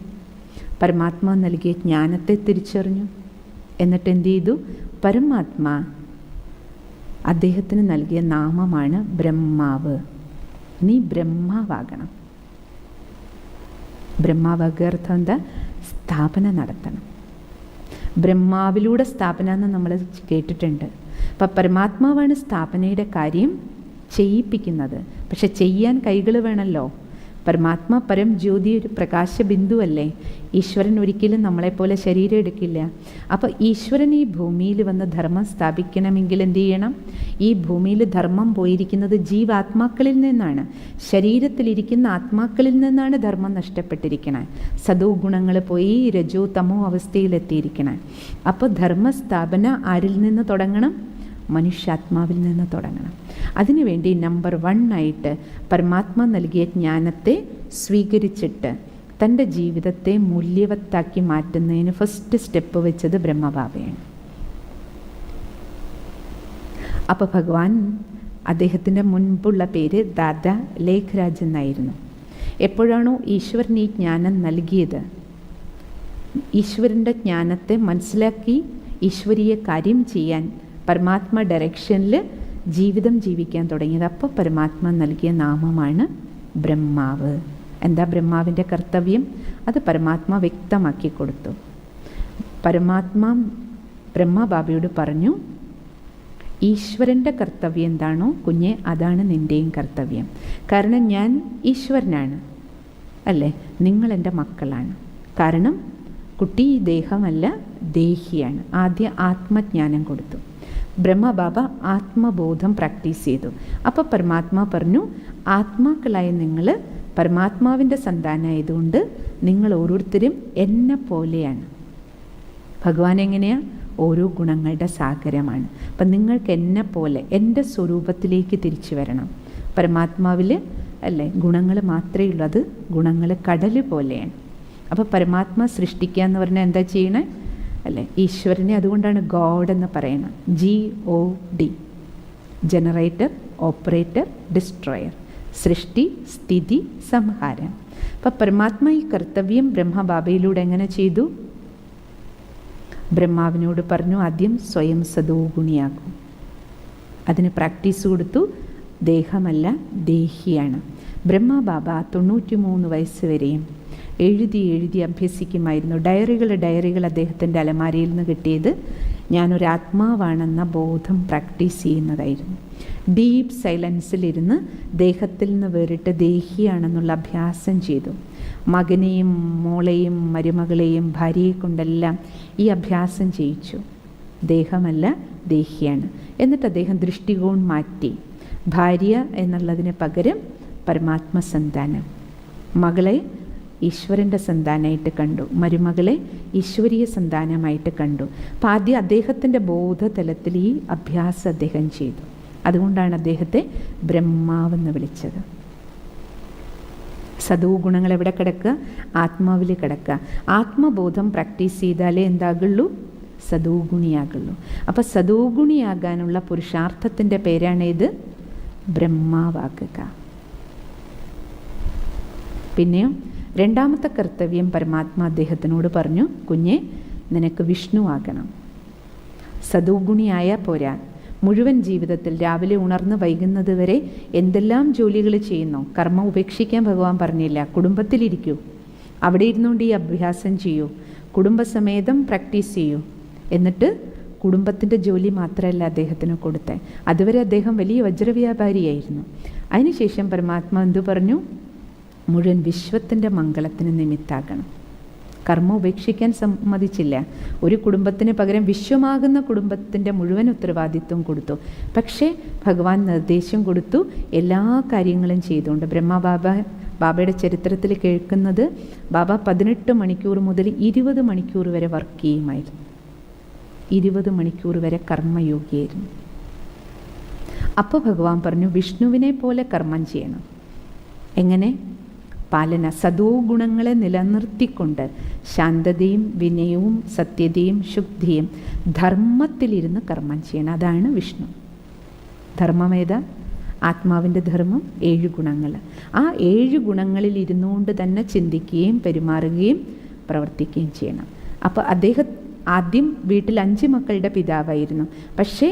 പരമാത്മാവ് നൽകിയ ജ്ഞാനത്തെ തിരിച്ചറിഞ്ഞു. എന്നിട്ട് എന്ത് ചെയ്തു? പരമാത്മാ അദ്ദേഹത്തിന് നൽകിയ നാമമാണ് ബ്രഹ്മാവ്. നീ ബ്രഹ്മാവാകണം. ബ്രഹ്മാവാകുക അർത്ഥം എന്താ? സ്ഥാപന നടത്തണം. ബ്രഹ്മാവിലൂടെ സ്ഥാപന എന്ന് നമ്മൾ കേട്ടിട്ടുണ്ട്. അപ്പം പരമാത്മാവാണ് സ്ഥാപനയുടെ കാര്യം ചെയ്യിപ്പിക്കുന്നത്. പക്ഷെ ചെയ്യാൻ കൈകൾ വേണമല്ലോ. പരമാത്മാ പരം ജ്യോതി ഒരു പ്രകാശ ബിന്ദുവല്ലേ. ഈശ്വരൻ ഒരിക്കലും നമ്മളെപ്പോലെ ശരീരം എടുക്കില്ല. അപ്പോൾ ഈശ്വരൻ ഈ ഭൂമിയിൽ വന്ന് ധർമ്മം സ്ഥാപിക്കണമെങ്കിൽ എന്ത് ചെയ്യണം? ഈ ഭൂമിയിൽ ധർമ്മം പോയിരിക്കുന്നത് ജീവാത്മാക്കളിൽ നിന്നാണ്, ശരീരത്തിലിരിക്കുന്ന ആത്മാക്കളിൽ നിന്നാണ് ധർമ്മം നഷ്ടപ്പെട്ടിരിക്കണേ. സദോ ഗുണങ്ങൾ പോയി രജോ തമോ അവസ്ഥയിലെത്തിയിരിക്കണേ. അപ്പോൾ ധർമ്മസ്ഥാപന ആരിൽ നിന്ന് തുടങ്ങണം? മനുഷ്യാത്മാവിൽ നിന്ന് തുടങ്ങണം. അതിനുവേണ്ടി നമ്പർ 1 ആയിട്ട് പരമാത്മ നൽകിയ ജ്ഞാനത്തെ സ്വീകരിച്ചിട്ട് തൻ്റെ ജീവിതത്തെ മൂല്യവത്താക്കി മാറ്റുന്നതിന് ഫസ്റ്റ് സ്റ്റെപ്പ് വെച്ചത് ബ്രഹ്മബാബയാണ്. അപ്പോൾ ഭഗവാൻ, അദ്ദേഹത്തിൻ്റെ മുൻപുള്ള പേര് ദാദാ ലേഖരാജ് എന്നായിരുന്നു. എപ്പോഴാണോ ഈശ്വരൻ ഈ ജ്ഞാനം നൽകിയത്, ഈശ്വരൻ്റെ ജ്ഞാനത്തെ മനസ്സിലാക്കി ഈശ്വരീയ കാര്യം ചെയ്യാൻ പരമാത്മ ഡയറക്ഷനിൽ ജീവിതം ജീവിക്കാൻ തുടങ്ങിയത്, അപ്പോൾ പരമാത്മ നൽകിയ നാമമാണ് ബ്രഹ്മാവ്. എന്താ ബ്രഹ്മാവിൻ്റെ കർത്തവ്യം? അത് പരമാത്മ വ്യക്തമാക്കി കൊടുത്തു. ബ്രഹ്മബാബയോട് പറഞ്ഞു, ഈശ്വരൻ്റെ കർത്തവ്യം എന്താണോ കുഞ്ഞെ, അതാണ് നിൻ്റെയും കർത്തവ്യം. കാരണം ഞാൻ ഈശ്വരനാണ്, അല്ലേ? നിങ്ങളെൻ്റെ മക്കളാണ്. കാരണം കുട്ടി ദേഹമല്ല, ദേഹിയാണ്. ആദ്യം ആത്മജ്ഞാനം കൊടുത്തു. ബ്രഹ്മബാബ ആത്മബോധം പ്രാക്ടീസ് ചെയ്തു. അപ്പോൾ പരമാത്മാ പറഞ്ഞു, ആത്മാക്കളായ നിങ്ങൾ പരമാത്മാവിൻ്റെ സന്താനമായതുകൊണ്ട് നിങ്ങൾ ഓരോരുത്തരും എന്നെ പോലെയാണ്. ഭഗവാൻ എങ്ങനെയാണ്? ഓരോ ഗുണങ്ങളുടെ സാഗരമാണ്. അപ്പം നിങ്ങൾക്ക് എന്നെ പോലെ എൻ്റെ സ്വരൂപത്തിലേക്ക് തിരിച്ചു വരണം. പരമാത്മാവിൽ അല്ലേ ഗുണങ്ങൾ മാത്രമേ ഉള്ളൂ, അത് ഗുണങ്ങൾ കടൽ പോലെയാണ്. അപ്പോൾ പരമാത്മാ സൃഷ്ടിക്കുക എന്ന് പറഞ്ഞാൽ എന്താ ചെയ്യണേ അല്ലേ? ഈശ്വരനെ അതുകൊണ്ടാണ് ഗോഡ് എന്ന് പറയണം. GOD, ജനറേറ്റർ, ഓപ്പറേറ്റർ, ഡിസ്ട്രോയർ, സൃഷ്ടി, സ്ഥിതി, സംഹാരം. അപ്പം പരമാത്മാ ഈ കർത്തവ്യം ബ്രഹ്മബാബയിലൂടെ എങ്ങനെ ചെയ്തു? ബ്രഹ്മാവിനോട് പറഞ്ഞു ആദ്യം സ്വയം സദോഗുണിയാകും. അതിന് പ്രാക്ടീസ് കൊടുത്തു. ദേഹമല്ല ദേഹിയാണ്. ബ്രഹ്മബാബ 93 വയസ്സ് വരെയും എഴുതി അഭ്യസിക്കുമായിരുന്നു. ഡയറികൾ അദ്ദേഹത്തിൻ്റെ അലമാരയിൽ നിന്ന് കിട്ടിയത് ഞാനൊരാത്മാവാണെന്ന ബോധം പ്രാക്ടീസ് ചെയ്യുന്നതായിരുന്നു. ഡീപ്പ് സൈലൻസിലിരുന്ന് ദേഹത്തിൽ നിന്ന് വേറിട്ട് ദേഹിയാണെന്നുള്ള അഭ്യാസം ചെയ്തു. മകനെയും മോളെയും മരുമകളെയും ഭാര്യയെ കൊണ്ടെല്ലാം ഈ അഭ്യാസം ചെയ്യിച്ചു. ദേഹമല്ല ദേഹിയാണ്. എന്നിട്ട് അദ്ദേഹം ദൃഷ്ടികോൺ മാറ്റി. ഭാര്യ എന്നുള്ളതിന് പകരം പരമാത്മസന്താനം. മകളെ ഈശ്വരൻ്റെ സന്താനമായിട്ട് കണ്ടു, മരുമകളെ ഈശ്വരീയ സന്താനമായിട്ട് കണ്ടു. അപ്പം ആദ്യം അദ്ദേഹത്തിൻ്റെ ബോധതലത്തിൽ ഈ അഭ്യാസം അദ്ദേഹം ചെയ്തു. അതുകൊണ്ടാണ് അദ്ദേഹത്തെ ബ്രഹ്മാവെന്ന് വിളിച്ചത്. സദോ ഗുണങ്ങൾ എവിടെ കിടക്കുക? ആത്മാവിൽ കിടക്കുക. ആത്മബോധം പ്രാക്ടീസ് ചെയ്താലേ എന്താകുള്ളൂ? സദോഗുണിയാകുള്ളൂ. അപ്പം സദോഗുണിയാകാനുള്ള പുരുഷാർത്ഥത്തിൻ്റെ പേരാണേത്? ബ്രഹ്മാവാകുക. പിന്നെയോ രണ്ടാമത്തെ കർത്തവ്യം പരമാത്മാ അദ്ദേഹത്തിനോട് പറഞ്ഞു, കുഞ്ഞെ നിനക്ക് വിഷ്ണു ആകണം. സദോഗുണിയായാൽ പോരാ. മുഴുവൻ ജീവിതത്തിൽ രാവിലെ ഉണർന്ന് വൈകുന്നത് വരെ എന്തെല്ലാം ജോലികൾ ചെയ്യുന്നു, കർമ്മം ഉപേക്ഷിക്കാൻ ഭഗവാൻ പറഞ്ഞില്ല. കുടുംബത്തിലിരിക്കൂ, അവിടെ ഇരുന്നുകൊണ്ട് ഈ അഭ്യാസം ചെയ്യൂ, കുടുംബസമേതം പ്രാക്ടീസ് ചെയ്യൂ. എന്നിട്ട് കുടുംബത്തിൻ്റെ ജോലി മാത്രമല്ല അദ്ദേഹത്തിന് കൊടുത്തത്. അതുവരെ അദ്ദേഹം വലിയ വജ്രവ്യാപാരിയായിരുന്നു. അതിനുശേഷം പരമാത്മാ എന്തു പറഞ്ഞു? മുഴുവൻ വിശ്വത്തിൻ്റെ മംഗളത്തിന് നിമിത്താകണം. കർമ്മം ഉപേക്ഷിക്കാൻ സമ്മതിച്ചില്ല. ഒരു കുടുംബത്തിന് പകരം വിശ്വമാകുന്ന കുടുംബത്തിൻ്റെ മുഴുവൻ ഉത്തരവാദിത്വം പക്ഷേ ഭഗവാൻ നിർദ്ദേശം കൊടുത്തു എല്ലാ കാര്യങ്ങളും ചെയ്തുകൊണ്ട്. ബാബയുടെ ചരിത്രത്തിൽ കേൾക്കുന്നത് ബാബ 18 മണിക്കൂർ മുതൽ 20 മണിക്കൂർ വരെ വർക്ക് ചെയ്യുമായിരുന്നു. 20 മണിക്കൂർ വരെ കർമ്മയോഗിയായിരുന്നു. അപ്പോൾ ഭഗവാൻ പറഞ്ഞു വിഷ്ണുവിനെ പോലെ കർമ്മം ചെയ്യണം. എങ്ങനെ? പാലന, സദോ ഗുണങ്ങളെ നിലനിർത്തിക്കൊണ്ട് ശാന്തതയും വിനയവും സത്യതയും ശുദ്ധിയും ധർമ്മത്തിലിരുന്ന് കർമ്മം ചെയ്യണം. അതാണ് വിഷ്ണു. ധർമ്മമേതാ? ആത്മാവിൻ്റെ ധർമ്മം 7 ഗുണങ്ങൾ. ആ 7 ഗുണങ്ങളിൽ ഇരുന്നുകൊണ്ട് തന്നെ ചിന്തിക്കുകയും പെരുമാറുകയും പ്രവർത്തിക്കുകയും ചെയ്യണം. അപ്പോൾ അദ്ദേഹം ആദ്യം വീട്ടിൽ 5 മക്കളുടെ പിതാവായിരുന്നു. പക്ഷേ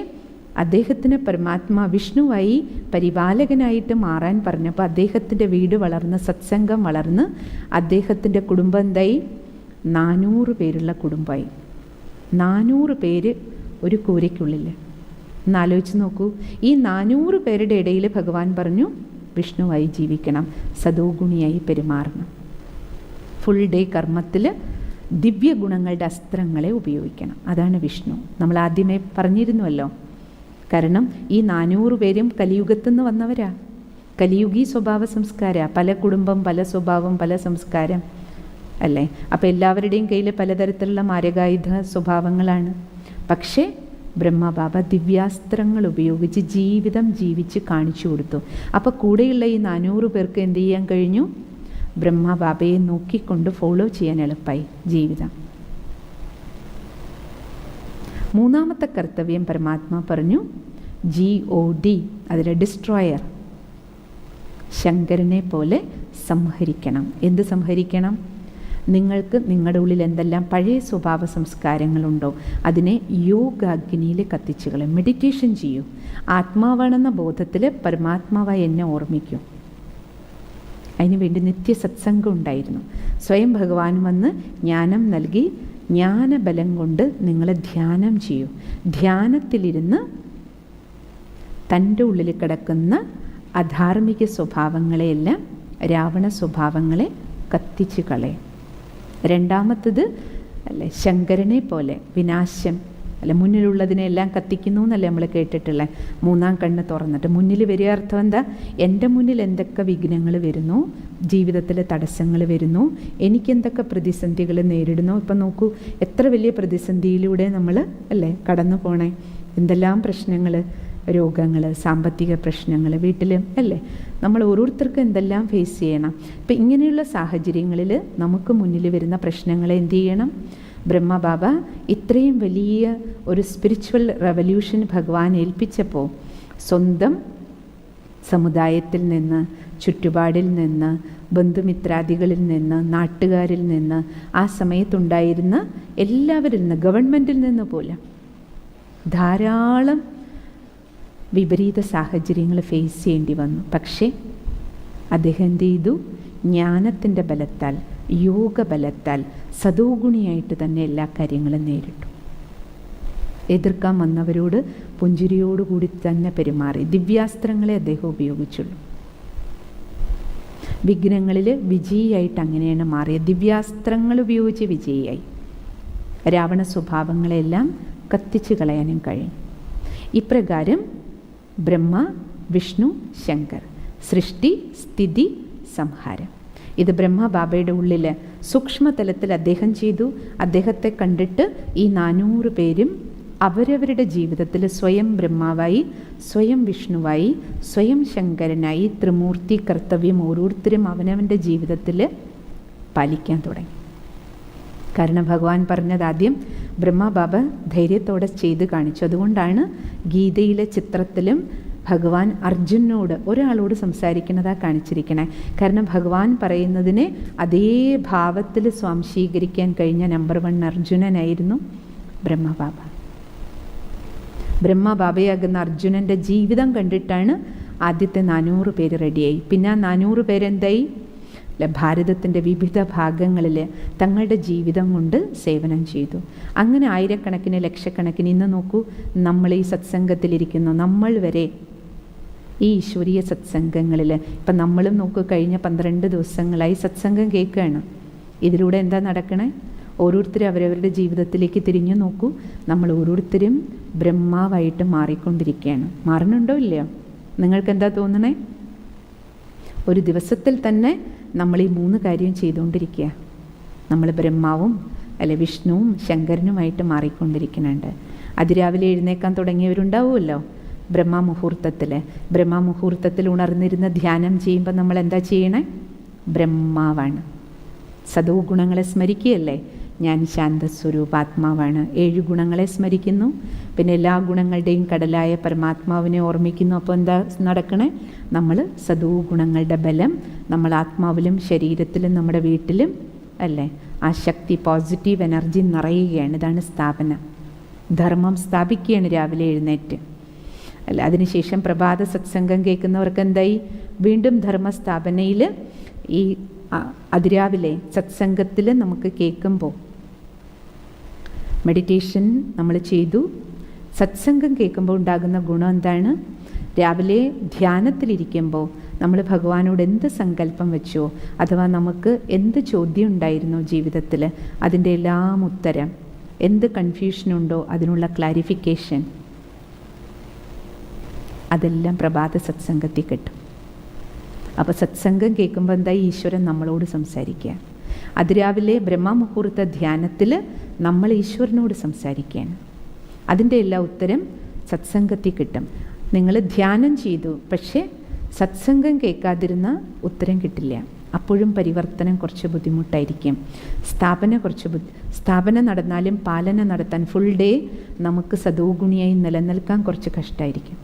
അദ്ദേഹത്തിന് പരമാത്മാ വിഷ്ണുവായി പരിപാലകനായിട്ട് മാറാൻ പറഞ്ഞപ്പോൾ അദ്ദേഹത്തിൻ്റെ വീട് വളർന്ന്, സത്സംഗം വളർന്ന്, അദ്ദേഹത്തിൻ്റെ കുടുംബം എന്തായി? 400 പേരുള്ള കുടുംബമായി. 400 പേര് ഒരു കൂരയ്ക്കുള്ളിൽ. എന്നാലോചിച്ച് നോക്കൂ. ഈ 400 പേരുടെ ഇടയിൽ ഭഗവാൻ പറഞ്ഞു വിഷ്ണുവായി ജീവിക്കണം, സദോഗുണിയായി പെരുമാറണം. ഫുൾ ഡേ കർമ്മത്തിൽ ദിവ്യ ഗുണങ്ങളുടെ അസ്ത്രങ്ങളെ ഉപയോഗിക്കണം. അതാണ് വിഷ്ണു. നമ്മൾ ആദ്യമേ പറഞ്ഞിരുന്നുവല്ലോ. കാരണം ഈ 400 പേരും കലിയുഗത്തുനിന്ന് വന്നവരാ. കലിയുഗി സ്വഭാവ സംസ്കാര. പല കുടുംബം, പല സ്വഭാവം, പല സംസ്കാരം അല്ലേ? അപ്പോൾ എല്ലാവരുടെയും കയ്യിൽ പലതരത്തിലുള്ള മാരകായുധ സ്വഭാവങ്ങളാണ്. പക്ഷേ ബ്രഹ്മബാബ ദിവ്യാസ്ത്രങ്ങൾ ഉപയോഗിച്ച് ജീവിതം ജീവിച്ച് കാണിച്ചു കൊടുത്തു. അപ്പോൾ കൂടെയുള്ള ഈ 400 പേർക്ക് എന്ത് ചെയ്യാൻ കഴിഞ്ഞു? ബ്രഹ്മബാബയെ നോക്കിക്കൊണ്ട് ഫോളോ ചെയ്യാൻ എളുപ്പമായി ജീവിതം. മൂന്നാമത്തെ കർത്തവ്യം പരമാത്മാ പറഞ്ഞു GOD, അതിലെ ഡിസ്ട്രോയർ. ശങ്കരനെ പോലെ സംഹരിക്കണം. എന്ത് സംഹരിക്കണം? നിങ്ങൾക്ക് നിങ്ങളുടെ ഉള്ളിൽ എന്തെല്ലാം പഴയ സ്വഭാവ സംസ്കാരങ്ങളുണ്ടോ അതിനെ യോഗാഗ്നിയിൽ കത്തിച്ചുകളെ. മെഡിറ്റേഷൻ ചെയ്യൂ. ആത്മാവാണെന്ന ബോധത്തിൽ പരമാത്മാവായി എന്നെ ഓർമ്മിക്കൂ. അതിനുവേണ്ടി നിത്യ സത്സംഗം ഉണ്ടായിരുന്നു. സ്വയം ഭഗവാൻ വന്ന് ജ്ഞാനം നൽകി ജ്ഞാനബലം കൊണ്ട് നിങ്ങൾ ധ്യാനം ചെയ്യൂ. ധ്യാനത്തിലിരുന്ന് തൻ്റെ ഉള്ളിൽ കിടക്കുന്ന അധാർമിക സ്വഭാവങ്ങളെയെല്ലാം, രാവണ സ്വഭാവങ്ങളെ കത്തിച്ച് കളയും. രണ്ടാമത്തത് അല്ലേ, ശങ്കരനെ പോലെ വിനാശം, അല്ല, മുന്നിലുള്ളതിനെല്ലാം കത്തിക്കുന്നു എന്നല്ലേ നമ്മൾ കേട്ടിട്ടുള്ളത്. മൂന്നാം കണ്ണ് തുറന്നിട്ട് മുന്നിൽ വരിക അർത്ഥം എന്താ? എൻ്റെ മുന്നിൽ എന്തൊക്കെ വിഘ്നങ്ങൾ വരുന്നു, ജീവിതത്തിൽ തടസ്സങ്ങൾ വരുന്നു, എനിക്കെന്തൊക്കെ പ്രതിസന്ധികൾ നേരിടുന്നു. ഇപ്പം നോക്കൂ, എത്ര വലിയ പ്രതിസന്ധിയിലൂടെ നമ്മൾ അല്ലേ കടന്നു പോണേ. എന്തെല്ലാം പ്രശ്നങ്ങൾ, രോഗങ്ങൾ, സാമ്പത്തിക പ്രശ്നങ്ങൾ, വീട്ടിലും അല്ലേ, നമ്മൾ ഓരോരുത്തർക്കും എന്തെല്ലാം ഫേസ് ചെയ്യണം. ഇപ്പം ഇങ്ങനെയുള്ള സാഹചര്യങ്ങളിൽ നമുക്ക് മുന്നിൽ വരുന്ന പ്രശ്നങ്ങളെ എന്ത് ചെയ്യണം? ബ്രഹ്മബാബ ഇത്രയും വലിയ ഒരു സ്പിരിച്വൽ റെവല്യൂഷൻ ഭഗവാൻ ഏൽപ്പിച്ചപ്പോൾ സ്വന്തം സമുദായത്തിൽ നിന്ന്, ചുറ്റുപാടിൽ നിന്ന്, ബന്ധുമിത്രാദികളിൽ നിന്ന്, നാട്ടുകാരിൽ നിന്ന്, ആ സമയത്തുണ്ടായിരുന്ന എല്ലാവരിൽ നിന്ന്, ഗവൺമെൻറ്റിൽ നിന്ന് പോലും ധാരാളം വിപരീത സാഹചര്യങ്ങൾ ഫേസ് ചെയ്യേണ്ടി വന്നു. പക്ഷേ അദ്ദേഹം എന്ത് ചെയ്തു? ജ്ഞാനത്തിൻ്റെ ബലത്താൽ, യോഗബലത്താൽ സദോഗുണിയായിട്ട് തന്നെ എല്ലാ കാര്യങ്ങളും നേരിട്ടു. എതിർക്കാൻ വന്നവരോട് പുഞ്ചിരിയോടുകൂടി തന്നെ പെരുമാറി. ദിവ്യാസ്ത്രങ്ങളെ അദ്ദേഹം ഉപയോഗിച്ചുള്ളൂ. വിഘ്നങ്ങളിൽ വിജയിയായിട്ട് അങ്ങനെയാണ് മാറിയത്. ദിവ്യാസ്ത്രങ്ങൾ ഉപയോഗിച്ച് വിജയിയായി. രാവണ സ്വഭാവങ്ങളെല്ലാം കത്തിച്ചു കളയാനും കഴിയും. ഇപ്രകാരം ബ്രഹ്മ, വിഷ്ണു, ശങ്കർ, സൃഷ്ടി, സ്ഥിതി, സംഹാരം. ഇത് ബ്രഹ്മബാബയുടെ ഉള്ളിൽ സൂക്ഷ്മതലത്തിൽ അദ്ദേഹം ചെയ്തു. അദ്ദേഹത്തെ കണ്ടിട്ട് ഈ 400 പേരും അവരവരുടെ ജീവിതത്തിൽ സ്വയം ബ്രഹ്മാവായി, സ്വയം വിഷ്ണുവായി, സ്വയം ശങ്കരനായി ത്രിമൂർത്തി കർത്തവ്യം ഓരോരുത്തരും അവനവൻ്റെ ജീവിതത്തിൽ പാലിക്കാൻ തുടങ്ങി. കാരണം ഭഗവാൻ പറഞ്ഞത് ആദ്യം ബ്രഹ്മബാബ ധൈര്യത്തോടെ ചെയ്ത് കാണിച്ചു. അതുകൊണ്ടാണ് ഗീതയിലെ ചിത്രത്തിലും ഭഗവാൻ അർജുനോട്, ഒരാളോട് സംസാരിക്കുന്നതാ കാണിച്ചിരിക്കണേ. കാരണം ഭഗവാൻ പറയുന്നതിനെ അതേ ഭാവത്തിൽ സ്വാംശീകരിക്കാൻ കഴിഞ്ഞ നമ്പർ 1 അർജുനനായിരുന്നു ബ്രഹ്മബാബ. ബ്രഹ്മബാബയാകുന്ന അർജുനൻ്റെ ജീവിതം കണ്ടിട്ടാണ് ആദ്യത്തെ 400 പേര് റെഡിയായി. പിന്നെ ആ 400 പേരെന്തായി? ഭാരതത്തിൻ്റെ വിവിധ ഭാഗങ്ങളിൽ തങ്ങളുടെ ജീവിതം കൊണ്ട് സേവനം ചെയ്തു. അങ്ങനെ ആയിരക്കണക്കിന്, ലക്ഷക്കണക്കിന്, ഇന്ന് നോക്കൂ, നമ്മൾ ഈ സത്സംഗത്തിലിരിക്കുന്നു, നമ്മൾ വരെ ഈ ഈശ്വരീയ സത്സംഗങ്ങളിൽ ഇപ്പം നമ്മളും നോക്കൂ, കഴിഞ്ഞ 12 ദിവസങ്ങളായി സത്സംഗം കേൾക്കുകയാണ്. ഇതിലൂടെ എന്താ നടക്കണേ? ഓരോരുത്തരും അവരവരുടെ ജീവിതത്തിലേക്ക് തിരിഞ്ഞു നോക്കൂ. നമ്മൾ ഓരോരുത്തരും ബ്രഹ്മാവായിട്ട് മാറിക്കൊണ്ടിരിക്കുകയാണ്. മാറുന്നുണ്ടോ ഇല്ലയോ? നിങ്ങൾക്ക് എന്താ തോന്നണേ? ഒരു ദിവസത്തിൽ തന്നെ നമ്മൾ ഈ 3 കാര്യം ചെയ്തുകൊണ്ടിരിക്കുക. നമ്മൾ ബ്രഹ്മാവും അല്ലെ വിഷ്ണുവും ശങ്കരനുമായിട്ട് മാറിക്കൊണ്ടിരിക്കുന്നുണ്ട്. അതിരാവിലെ എഴുന്നേക്കാൻ തുടങ്ങിയവരുണ്ടാവുമല്ലോ. ബ്രഹ്മമുഹൂർത്തത്തിൽ ഉണർന്നിരുന്ന ധ്യാനം ചെയ്യുമ്പോൾ നമ്മൾ എന്താ ചെയ്യണേ? ബ്രഹ്മാവാണ്. സദോ ഗുണങ്ങളെ സ്മരിക്കുകയല്ലേ? ഞാൻ ശാന്തസ്വരൂപാത്മാവാണ്. 7 ഗുണങ്ങളെ സ്മരിക്കുന്നു. പിന്നെ എല്ലാ ഗുണങ്ങളുടെയും കടലായ പരമാത്മാവിനെ ഓർമ്മിക്കുന്നു. അപ്പോൾ എന്താ നടക്കണേ? നമ്മൾ സദോ ഗുണങ്ങളുടെ ബലം നമ്മൾ ആത്മാവിലും ശരീരത്തിലും നമ്മുടെ വീട്ടിലും അല്ലേ, ആ ശക്തി, പോസിറ്റീവ് എനർജി നിറയുകയാണ്. ഇതാണ് സ്ഥാപനം. ധർമ്മം സ്ഥാപിക്കുകയാണ് രാവിലെ എഴുന്നേറ്റ് അല്ല. അതിനുശേഷം പ്രഭാത സത്സംഗം കേൾക്കുന്നവർക്ക് എന്തായി? വീണ്ടും ധർമ്മസ്ഥാപനയിൽ ഈ അതിരാവിലെ സത്സംഗത്തിൽ നമുക്ക് കേൾക്കുമ്പോൾ മെഡിറ്റേഷൻ നമ്മൾ ചെയ്തു. സത്സംഗം കേൾക്കുമ്പോൾ ഉണ്ടാകുന്ന ഗുണം എന്താണ്? രാവിലെ ധ്യാനത്തിലിരിക്കുമ്പോൾ നമ്മൾ ഭഗവാനോട് എന്ത് സങ്കല്പം വെച്ചോ, അഥവാ നമുക്ക് എന്ത് ചോദ്യം ഉണ്ടായിരുന്നോ ജീവിതത്തിൽ, അതിൻ്റെ എല്ലാം ഉത്തരം, എന്ത് കൺഫ്യൂഷനുണ്ടോ അതിനുള്ള ക്ലാരിഫിക്കേഷൻ, അതെല്ലാം പ്രഭാത സത്സംഗത്തിൽ കിട്ടും. അപ്പോൾ സത്സംഗം കേൾക്കുമ്പോൾ എന്തായി? ഈശ്വരൻ നമ്മളോട് സംസാരിക്കുക. അതിരാവിലെ ബ്രഹ്മമുഹൂർത്ത ധ്യാനത്തിൽ നമ്മൾ ഈശ്വരനോട് സംസാരിക്കുകയാണ്. അതിൻ്റെ എല്ലാ ഉത്തരം സത്സംഗത്തിൽ കിട്ടും. നിങ്ങൾ ധ്യാനം ചെയ്തു, പക്ഷേ സത്സംഗം കേൾക്കാതിരുന്ന ഉത്തരം കിട്ടില്ല. അപ്പോഴും പരിവർത്തനം കുറച്ച് ബുദ്ധിമുട്ടായിരിക്കും. സ്ഥാപനം നടന്നാലും പാലന നടത്താൻ ഫുൾ ഡേ നമുക്ക് സദോഗുണിയായി നിലനിൽക്കാൻ കുറച്ച് കഷ്ടമായിരിക്കും.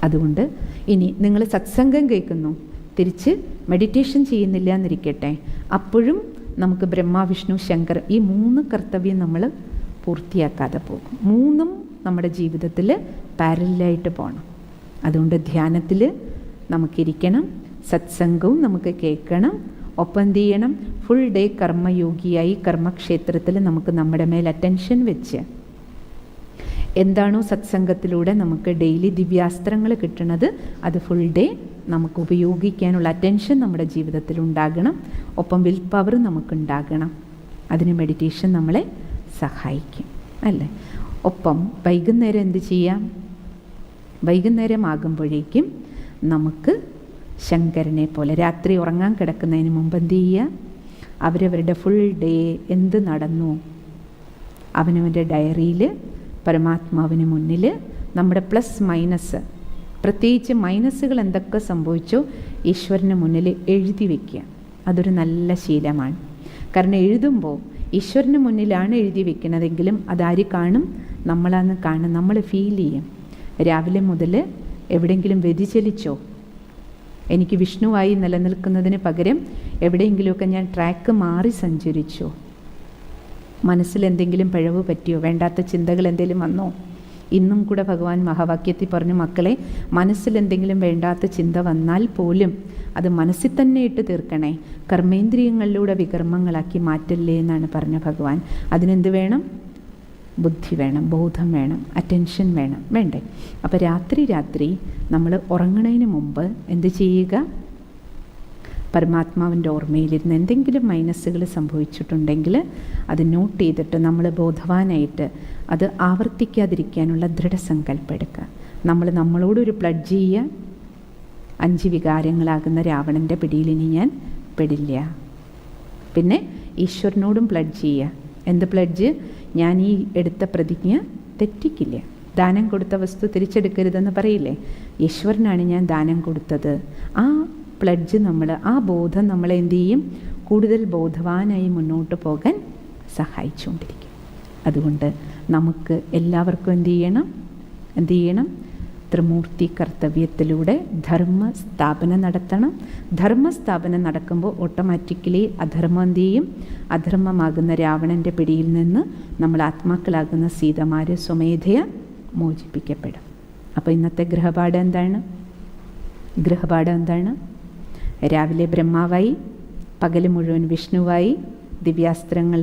അതുകൊണ്ട് ഇനി നിങ്ങൾ സത്സംഗം കേൾക്കുന്നു, തിരിച്ച് മെഡിറ്റേഷൻ ചെയ്യുന്നില്ല എന്നിരിക്കട്ടെ, അപ്പോഴും നമുക്ക് ബ്രഹ്മ, വിഷ്ണു, ശങ്കർ ഈ 3 കർത്തവ്യം നമ്മൾ പൂർത്തിയാക്കാതെ പോകും. 3ഉം നമ്മുടെ ജീവിതത്തിൽ പാരലായിട്ട് പോകണം. അതുകൊണ്ട് ധ്യാനത്തിൽ നമുക്കിരിക്കണം, സത്സംഗവും നമുക്ക് കേൾക്കണം, ഒപ്പം എന്ത് ചെയ്യണം? ഫുൾ ഡേ കർമ്മയോഗിയായി കർമ്മക്ഷേത്രത്തിൽ നമുക്ക് നമ്മുടെ മേൽ അറ്റൻഷൻ വെച്ച് എന്താണോ സത്സംഗത്തിലൂടെ നമുക്ക് ഡെയിലി ദിവ്യാസ്ത്രങ്ങൾ കിട്ടുന്നത് അത് ഫുൾ ഡേ നമുക്ക് ഉപയോഗിക്കാനുള്ള അറ്റൻഷൻ നമ്മുടെ ജീവിതത്തിൽ ഉണ്ടാകണം. ഒപ്പം വിൽ പവർ നമുക്കുണ്ടാകണം. അതിന് മെഡിറ്റേഷൻ നമ്മളെ സഹായിക്കും അല്ലേ? ഒപ്പം വൈകുന്നേരം എന്ത് ചെയ്യാം? വൈകുന്നേരം ആകുമ്പോഴേക്കും നമുക്ക് ശങ്കരനെ പോലെ രാത്രി ഉറങ്ങാൻ കിടക്കുന്നതിന് മുമ്പ് എന്ത് ചെയ്യുക? അവരവരുടെ ഫുൾ ഡേ എന്ത് നടന്നു അവനവൻ്റെ ഡയറിയിൽ പരമാത്മാവിന് മുന്നിൽ നമ്മുടെ പ്ലസ് മൈനസ്, പ്രത്യേകിച്ച് മൈനസുകൾ എന്തൊക്കെ സംഭവിച്ചോ ഈശ്വരന് മുന്നിൽ എഴുതി വയ്ക്കുക. അതൊരു നല്ല ശീലമാണ്. കാരണം എഴുതുമ്പോൾ ഈശ്വരന് മുന്നിലാണ് എഴുതി വെക്കുന്നതെങ്കിലും അതാര് കാണും? നമ്മളാണ് കാണും. നമ്മൾ ഫീൽ ചെയ്യും. രാവിലെ മുതൽ എവിടെയെങ്കിലും വ്യതിചലിച്ചോ? എനിക്ക് വിഷ്ണുവായി നിലനിൽക്കുന്നതിന് പകരം എവിടെയെങ്കിലുമൊക്കെ ഞാൻ ട്രാക്ക് മാറി സഞ്ചരിച്ചോ? മനസ്സിലെന്തെങ്കിലും പിഴവ് പറ്റിയോ? വേണ്ടാത്ത ചിന്തകൾ എന്തെങ്കിലും വന്നോ? ഇന്നും കൂടെ ഭഗവാൻ മഹാവാക്യത്തിൽ പറഞ്ഞു, മക്കളെ, മനസ്സിലെന്തെങ്കിലും വേണ്ടാത്ത ചിന്ത വന്നാൽ പോലും അത് മനസ്സിൽ തന്നെ ഇട്ട് തീർക്കണേ, കർമ്മേന്ദ്രിയങ്ങളിലൂടെ വികർമ്മങ്ങളാക്കി മാറ്റല്ലേ എന്നാണ് പറഞ്ഞ ഭഗവാൻ. അതിനെന്ത് വേണം? ബുദ്ധി വേണം, ബോധം വേണം, അറ്റൻഷൻ വേണം, വേണ്ടേ? അപ്പോൾ രാത്രി നമ്മൾ ഉറങ്ങണതിന് മുമ്പ് എന്ത് ചെയ്യുക? പരമാത്മാവിൻ്റെ ഓർമ്മയിലിരുന്ന് എന്തെങ്കിലും മൈനസുകൾ സംഭവിച്ചിട്ടുണ്ടെങ്കിൽ അത് നോട്ട് ചെയ്തിട്ട് നമ്മൾ ബോധവാനായിട്ട് അത് ആവർത്തിക്കാതിരിക്കാനുള്ള ദൃഢസങ്കല്പം എടുക്കുക. നമ്മളോടൊരു പ്ലഡ്ജ് ചെയ്യുക, 5 വികാരങ്ങളാകുന്ന രാവണൻ്റെ പിടിയിൽ ഇനി ഞാൻ പെടില്ല. പിന്നെ ഈശ്വരനോടും പ്ലഡ്ജ് ചെയ്യുക. എന്ത് പ്ലഡ്ജ്? ഞാൻ ഈ എടുത്ത പ്രതിജ്ഞ തെറ്റിക്കില്ല. ദാനം കൊടുത്ത വസ്തു തിരിച്ചെടുക്കരുതെന്ന് പറയില്ലേ? ഈശ്വരനാണ് ഞാൻ ദാനം കൊടുത്തത്. ആ പ്ലഡ്ജ് ആ ബോധം നമ്മളെ എന്ത് ചെയ്യും? കൂടുതൽ ബോധവാനായി മുന്നോട്ട് പോകാൻ സഹായിച്ചുകൊണ്ടിരിക്കും. അതുകൊണ്ട് നമുക്ക് എല്ലാവർക്കും എന്ത് ചെയ്യണം? ത്രിമൂർത്തി കർത്തവ്യത്തിലൂടെ ധർമ്മസ്ഥാപനം നടത്തണം. ധർമ്മസ്ഥാപനം നടക്കുമ്പോൾ ഓട്ടോമാറ്റിക്കലി അധർമ്മം എന്ത് ചെയ്യും? അധർമ്മമാകുന്ന രാവണൻ്റെ പിടിയിൽ നിന്ന് നമ്മൾ ആത്മാക്കളാകുന്ന സീതമാർ സ്വമേധയ മോചിപ്പിക്കപ്പെടും. അപ്പോൾ ഇന്നത്തെ ഗൃഹപാഠം എന്താണ്? രാവിലെ ബ്രഹ്മാവായി, പകൽ മുഴുവൻ വിഷ്ണുവായി ദിവ്യാസ്ത്രങ്ങൾ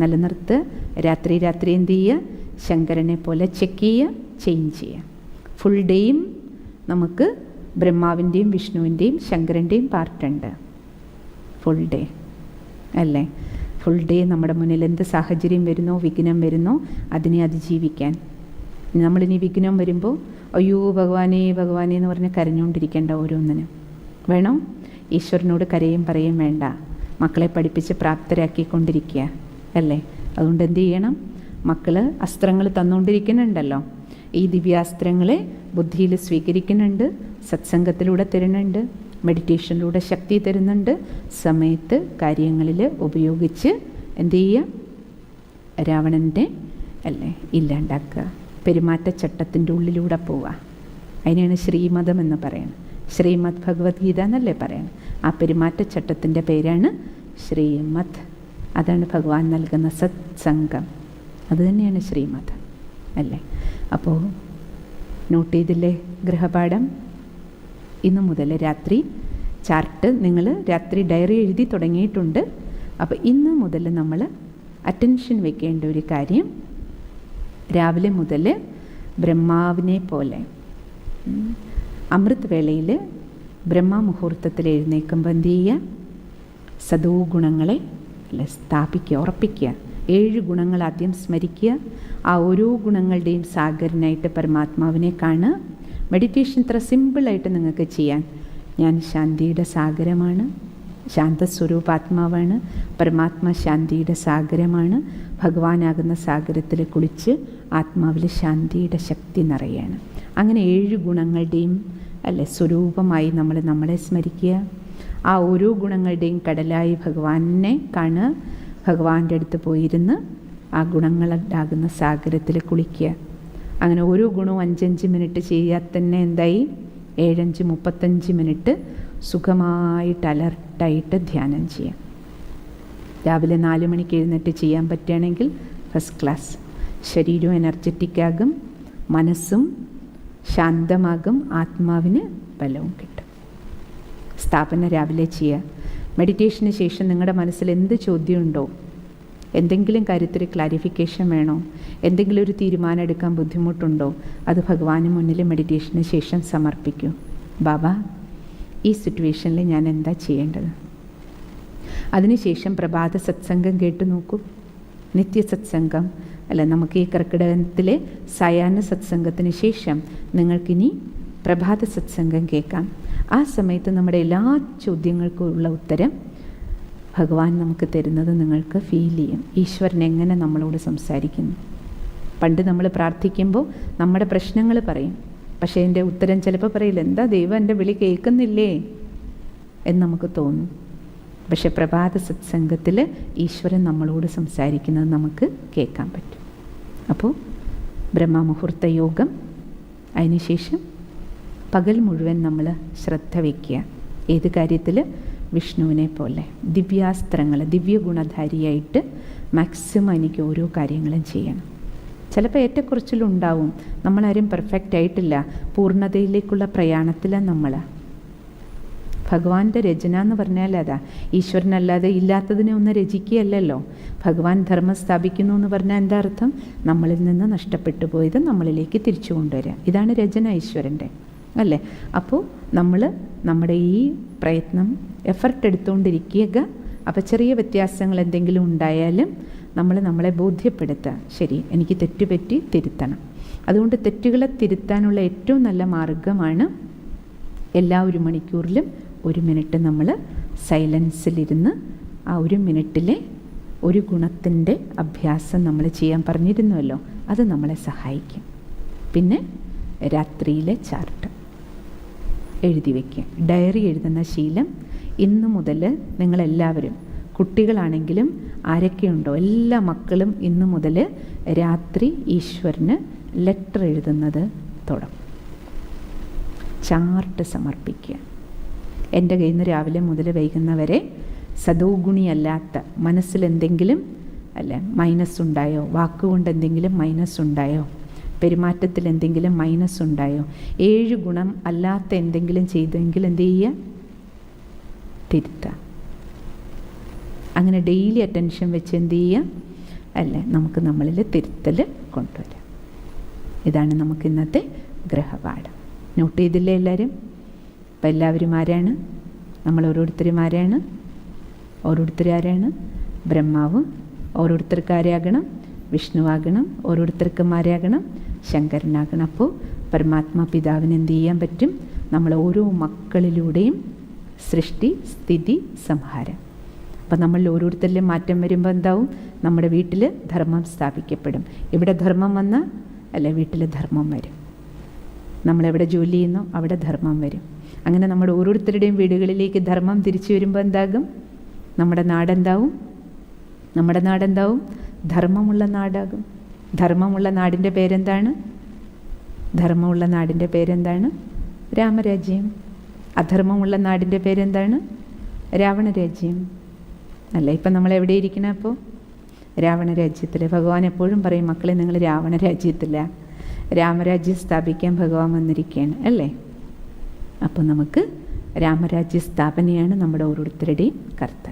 നിലനിർത്ത്. രാത്രി എന്ത് ചെയ്യുക? ശങ്കരനെ പോലെ ചെക്ക് ചെയ്യുക, ചേഞ്ച് ചെയ്യുക. ഫുൾ ഡേയും നമുക്ക് ബ്രഹ്മാവിൻ്റെയും വിഷ്ണുവിൻ്റെയും ശങ്കരൻ്റെയും പാർട്ടുണ്ട്. ഫുൾ ഡേ അല്ലേ? ഫുൾ ഡേ നമ്മുടെ മുന്നിൽ എന്ത് സാഹചര്യം വരുന്നോ, വിഘ്നം വരുന്നോ, അതിനെ അതിജീവിക്കാൻ. നമ്മളിനി വിഘ്നം വരുമ്പോൾ അയ്യോ ഭഗവാനേ ഭഗവാനേ എന്ന് പറഞ്ഞ് കരഞ്ഞുകൊണ്ടിരിക്കേണ്ട. ഓരോന്നിനും വേണം ഈശ്വരനോട് കരയും പറയും വേണ്ട. മക്കളെ പഠിപ്പിച്ച് പ്രാപ്തരാക്കിക്കൊണ്ടിരിക്കുക അല്ലേ? അതുകൊണ്ട് എന്ത് ചെയ്യണം? മക്കൾ അസ്ത്രങ്ങൾ തന്നുകൊണ്ടിരിക്കുന്നുണ്ടല്ലോ. ഈ ദിവ്യാസ്ത്രങ്ങളെ ബുദ്ധിയിൽ സ്വീകരിക്കുന്നുണ്ട്, സത്സംഗത്തിലൂടെ തരുന്നുണ്ട്, മെഡിറ്റേഷനിലൂടെ ശക്തി തരുന്നുണ്ട്. സമയത്ത് കാര്യങ്ങളിൽ ഉപയോഗിച്ച് എന്ത് ചെയ്യുക? രാവണൻ്റെ ഇല്ലാണ്ടാക്കുക. പെരുമാറ്റച്ചട്ടത്തിൻ്റെ ഉള്ളിലൂടെ പോവുക. അതിനാണ് ശ്രീമതം എന്ന് പറയുന്നത്. ശ്രീമദ് ഭഗവത്ഗീത എന്നല്ലേ പറയുന്നത്. ആ പെരുമാറ്റച്ചട്ടത്തിൻ്റെ പേരാണ് ശ്രീമദ്. അതാണ് ഭഗവാൻ നൽകുന്ന സത്സംഗം. അതുതന്നെയാണ് ശ്രീമദ് അല്ലേ? അപ്പോൾ നോട്ട് ചെയ്തില്ലേ ഗൃഹപാഠം? ഇന്നു മുതൽ രാത്രി ചാർട്ട് നിങ്ങൾ രാത്രി ഡയറി എഴുതി തുടങ്ങിയിട്ടുണ്ട്. അപ്പോൾ ഇന്ന് മുതൽ നമ്മൾ അറ്റൻഷൻ വെക്കേണ്ട ഒരു കാര്യം, രാവിലെ മുതൽ ബ്രഹ്മാവിനെ പോലെ അമൃത് വേളയിൽ ബ്രഹ്മമുഹൂർത്തത്തിൽ എഴുന്നേൽക്കുമ്പോൾ എന്ത് ചെയ്യുക? സദോ ഗുണങ്ങളെ സ്ഥാപിക്കുക, ഉറപ്പിക്കുക. 7 ഗുണങ്ങൾ ആദ്യം സ്മരിക്കുക. ആ ഓരോ ഗുണങ്ങളുടെയും സാഗരനായിട്ട് പരമാത്മാവിനെ കാണുക. മെഡിറ്റേഷൻ ഇത്ര സിമ്പിളായിട്ട് നിങ്ങൾക്ക് ചെയ്യാൻ. ഞാൻ ശാന്തിയുടെ സാഗരമാണ്, ശാന്തസ്വരൂപാത്മാവാണ്, പരമാത്മാ ശാന്തിയുടെ സാഗരമാണ്. ഭഗവാനാകുന്ന സാഗരത്തിൽ കുളിച്ച് ആത്മാവിൽ ശാന്തിയുടെ ശക്തി നിറയാണ്. അങ്ങനെ 7 ഗുണങ്ങളുടെയും സ്വരൂപമായി നമ്മളെ സ്മരിക്കുക. ആ ഓരോ ഗുണങ്ങളുടെയും കടലായി ഭഗവാനെ കാണുക. ഭഗവാന്റെ അടുത്ത് പോയിരുന്ന് ആ ഗുണങ്ങളുണ്ടാകുന്ന സാഗരത്തിൽ കുളിക്കുക. അങ്ങനെ ഓരോ ഗുണവും 5-5 മിനിറ്റ് ചെയ്യാൻ തന്നെ എന്തായി? 7-5 35 മിനിറ്റ് സുഖമായിട്ട് അലർട്ടായിട്ട് ധ്യാനം ചെയ്യാം. രാവിലെ 4 മണിക്ക് എഴുന്നേറ്റ് ചെയ്യാൻ പറ്റുകയാണെങ്കിൽ ഫസ്റ്റ് ക്ലാസ്. ശരീരവും എനർജറ്റിക്കാകും, മനസ്സും ശാന്തമാകും, ആത്മാവിന് ബലവും കിട്ടും. സ്ഥാപന രാവിലെ ചെയ്യുക. മെഡിറ്റേഷന് ശേഷം നിങ്ങളുടെ മനസ്സിൽ എന്ത് ചോദ്യമുണ്ടോ, എന്തെങ്കിലും കാര്യത്തിൽ ക്ലാരിഫിക്കേഷൻ വേണോ, എന്തെങ്കിലും ഒരു തീരുമാനം എടുക്കാൻ ബുദ്ധിമുട്ടുണ്ടോ, അത് ഭഗവാന് മുന്നിൽ മെഡിറ്റേഷന് ശേഷം സമർപ്പിക്കൂ. ബാബ, ഈ സിറ്റുവേഷനിൽ ഞാൻ എന്താ ചെയ്യേണ്ടത്? അതിനുശേഷം പ്രഭാത സത്സംഗം കേട്ടു നോക്കൂ. നിത്യ സത്സംഗം അല്ല, നമുക്ക് ഈ കർക്കിടകത്തിലെ സായാഹ്ന സത്സംഗത്തിന് ശേഷം നിങ്ങൾക്കിനി പ്രഭാത സത്സംഗം കേൾക്കാം. ആ സമയത്ത് നമ്മുടെ എല്ലാ ചോദ്യങ്ങൾക്കും ഉള്ള ഉത്തരം ഭഗവാൻ നമുക്ക് തരുന്നത് നിങ്ങൾക്ക് ഫീൽ ചെയ്യും. ഈശ്വരൻ എങ്ങനെ നമ്മളോട് സംസാരിക്കുന്നു. പണ്ട് നമ്മൾ പ്രാർത്ഥിക്കുമ്പോൾ നമ്മുടെ പ്രശ്നങ്ങൾ പറയും, പക്ഷേ എൻ്റെ ഉത്തരം ചിലപ്പോൾ പറയില്ല, എന്താ ദൈവം എൻ്റെ വിളി കേൾക്കുന്നില്ലേ എന്ന് നമുക്ക് തോന്നും. പക്ഷെ പ്രഭാത സത്സംഗത്തിൽ ഈശ്വരൻ നമ്മളോട് സംസാരിക്കുന്നത് നമുക്ക് കേൾക്കാൻ പറ്റും. അപ്പോൾ ബ്രഹ്മമുഹൂർത്ത യോഗം, അതിനുശേഷം പകൽ മുഴുവൻ നമ്മൾ ശ്രദ്ധ വയ്ക്കുക. ഏത് കാര്യത്തിൽ? വിഷ്ണുവിനെ പോലെ ദിവ്യാസ്ത്രങ്ങൾ, ദിവ്യഗുണധാരിയായിട്ട് മാക്സിമം എനിക്ക് ഓരോ കാര്യങ്ങളും ചെയ്യണം. ചിലപ്പോൾ ഏറ്റക്കുറച്ചിലുണ്ടാവും, നമ്മളാരും പെർഫെക്റ്റ് ആയിട്ടില്ല, പൂർണ്ണതയിലേക്കുള്ള പ്രയാണത്തിലാണ് നമ്മൾ. ഭഗവാന്റെ രചന എന്ന് പറഞ്ഞാൽ അതാ, ഈശ്വരനല്ലാതെ ഇല്ലാത്തതിനെ ഒന്ന് രചിക്കുകയല്ലല്ലോ. ഭഗവാൻ ധർമ്മം സ്ഥാപിക്കുന്നു എന്ന് പറഞ്ഞാൽ എന്താ അർത്ഥം? നമ്മളിൽ നിന്ന് നഷ്ടപ്പെട്ടു പോയത് നമ്മളിലേക്ക് തിരിച്ചു കൊണ്ടുവരിക. ഇതാണ് രചന ഈശ്വരൻ്റെ, അല്ലേ? അപ്പോൾ നമ്മൾ നമ്മുടെ ഈ പ്രയത്നം, എഫർട്ട് എടുത്തുകൊണ്ടിരിക്കുക. അപ്പോൾ ചെറിയ വ്യത്യാസങ്ങൾ എന്തെങ്കിലും ഉണ്ടായാലും നമ്മൾ നമ്മളെ ബോധ്യപ്പെടുത്തുക, ശരി എനിക്ക് തെറ്റുപറ്റി, തിരുത്തണം. അതുകൊണ്ട് തെറ്റുകളെ തിരുത്താനുള്ള ഏറ്റവും നല്ല മാർഗമാണ് എല്ലാ 1 മണിക്കൂറിലും 1 മിനിറ്റ് നമ്മൾ സൈലൻസിലിരുന്ന് ആ 1 മിനിറ്റിലെ ഒരു ഗുണത്തിൻ്റെ അഭ്യാസം നമ്മൾ ചെയ്യാൻ പറഞ്ഞിരുന്നുവല്ലോ, അത് നമ്മളെ സഹായിക്കും. പിന്നെ രാത്രിയിലെ ചാർട്ട് എഴുതി വയ്ക്കുക. ഡയറി എഴുതുന്ന ശീലം ഇന്നു മുതൽ നിങ്ങളെല്ലാവരും, കുട്ടികളാണെങ്കിലും ആരൊക്കെയുണ്ടോ എല്ലാ മക്കളും ഇന്നു മുതൽ രാത്രി ഈശ്വരന് ലെറ്റർ എഴുതുന്നത് തുടങ്ങും. ചാർട്ട് സമർപ്പിക്കുക. എൻ്റെ കയ്യിൽ നിന്ന് രാവിലെ മുതൽ വൈകുന്നവരെ സദോഗുണിയല്ലാത്ത മനസ്സിലെന്തെങ്കിലും മൈനസ് ഉണ്ടായോ, വാക്കുകൊണ്ട് എന്തെങ്കിലും മൈനസ് ഉണ്ടായോ, പെരുമാറ്റത്തിൽ എന്തെങ്കിലും മൈനസ് ഉണ്ടായോ, 7 ഗുണം അല്ലാത്ത എന്തെങ്കിലും ചെയ്തെങ്കിൽ എന്ത് ചെയ്യുക? തിരുത്തുക. അങ്ങനെ ഡെയിലി അറ്റൻഷൻ വെച്ച് എന്ത് ചെയ്യുക? നമുക്ക് നമ്മളിൽ തിരുത്തൽ കൊണ്ടുവരാം. ഇതാണ് നമുക്ക് ഇന്നത്തെ ഗ്രഹപാഠം. നോട്ട് ചെയ്തില്ലേ എല്ലാവരും? അപ്പം എല്ലാവരും ആരാണ്? നമ്മൾ ഓരോരുത്തരും ആരാണ്? ഓരോരുത്തരും ആരാണ്? ബ്രഹ്മാവ്. ഓരോരുത്തർക്ക് ആരാകണം? വിഷ്ണുവാകണം. ഓരോരുത്തർക്കും ആരാകണം? ശങ്കരനാകണം. അപ്പോൾ പരമാത്മാ പിതാവിന് എന്ത് ചെയ്യാൻ പറ്റും? നമ്മൾ ഓരോ മക്കളിലൂടെയും സൃഷ്ടി, സ്ഥിതി, സംഹാരം. അപ്പം നമ്മൾ ഓരോരുത്തരിലും മാറ്റം വരുമ്പോൾ എന്താവും? നമ്മുടെ വീട്ടിൽ ധർമ്മം സ്ഥാപിക്കപ്പെടും. ഇവിടെ ധർമ്മം വന്നാൽ വീട്ടിൽ ധർമ്മം വരും. നമ്മളെവിടെ ജോലി ചെയ്യുന്നോ അവിടെ ധർമ്മം വരും. അങ്ങനെ നമ്മുടെ ഓരോരുത്തരുടെയും വീടുകളിലേക്ക് ധർമ്മം തിരിച്ചു വരുമ്പോൾ എന്താകും? നമ്മുടെ നാടെന്താവും? നമ്മുടെ നാടെന്താവും? ധർമ്മമുള്ള നാടാകും. ധർമ്മമുള്ള നാടിൻ്റെ പേരെന്താണ്? ധർമ്മമുള്ള നാടിൻ്റെ പേരെന്താണ്? രാമരാജ്യം. അധർമ്മമുള്ള നാടിൻ്റെ പേരെന്താണ്? രാവണരാജ്യം. അല്ല, ഇപ്പം നമ്മളെവിടെ ഇരിക്കണം? അപ്പോൾ രാവണരാജ്യത്തിൽ. ഭഗവാൻ എപ്പോഴും പറയും, മക്കളെ നിങ്ങൾ രാവണരാജ്യത്തിലാണ്, രാമരാജ്യം സ്ഥാപിക്കാൻ ഭഗവാൻ വന്നിരിക്കുകയാണ്, അല്ലേ? അപ്പോൾ നമുക്ക് രാമരാജ്യ സ്ഥാപനയാണ് നമ്മുടെ ഓരോരുത്തരുടെയും കർത്തവ്യം.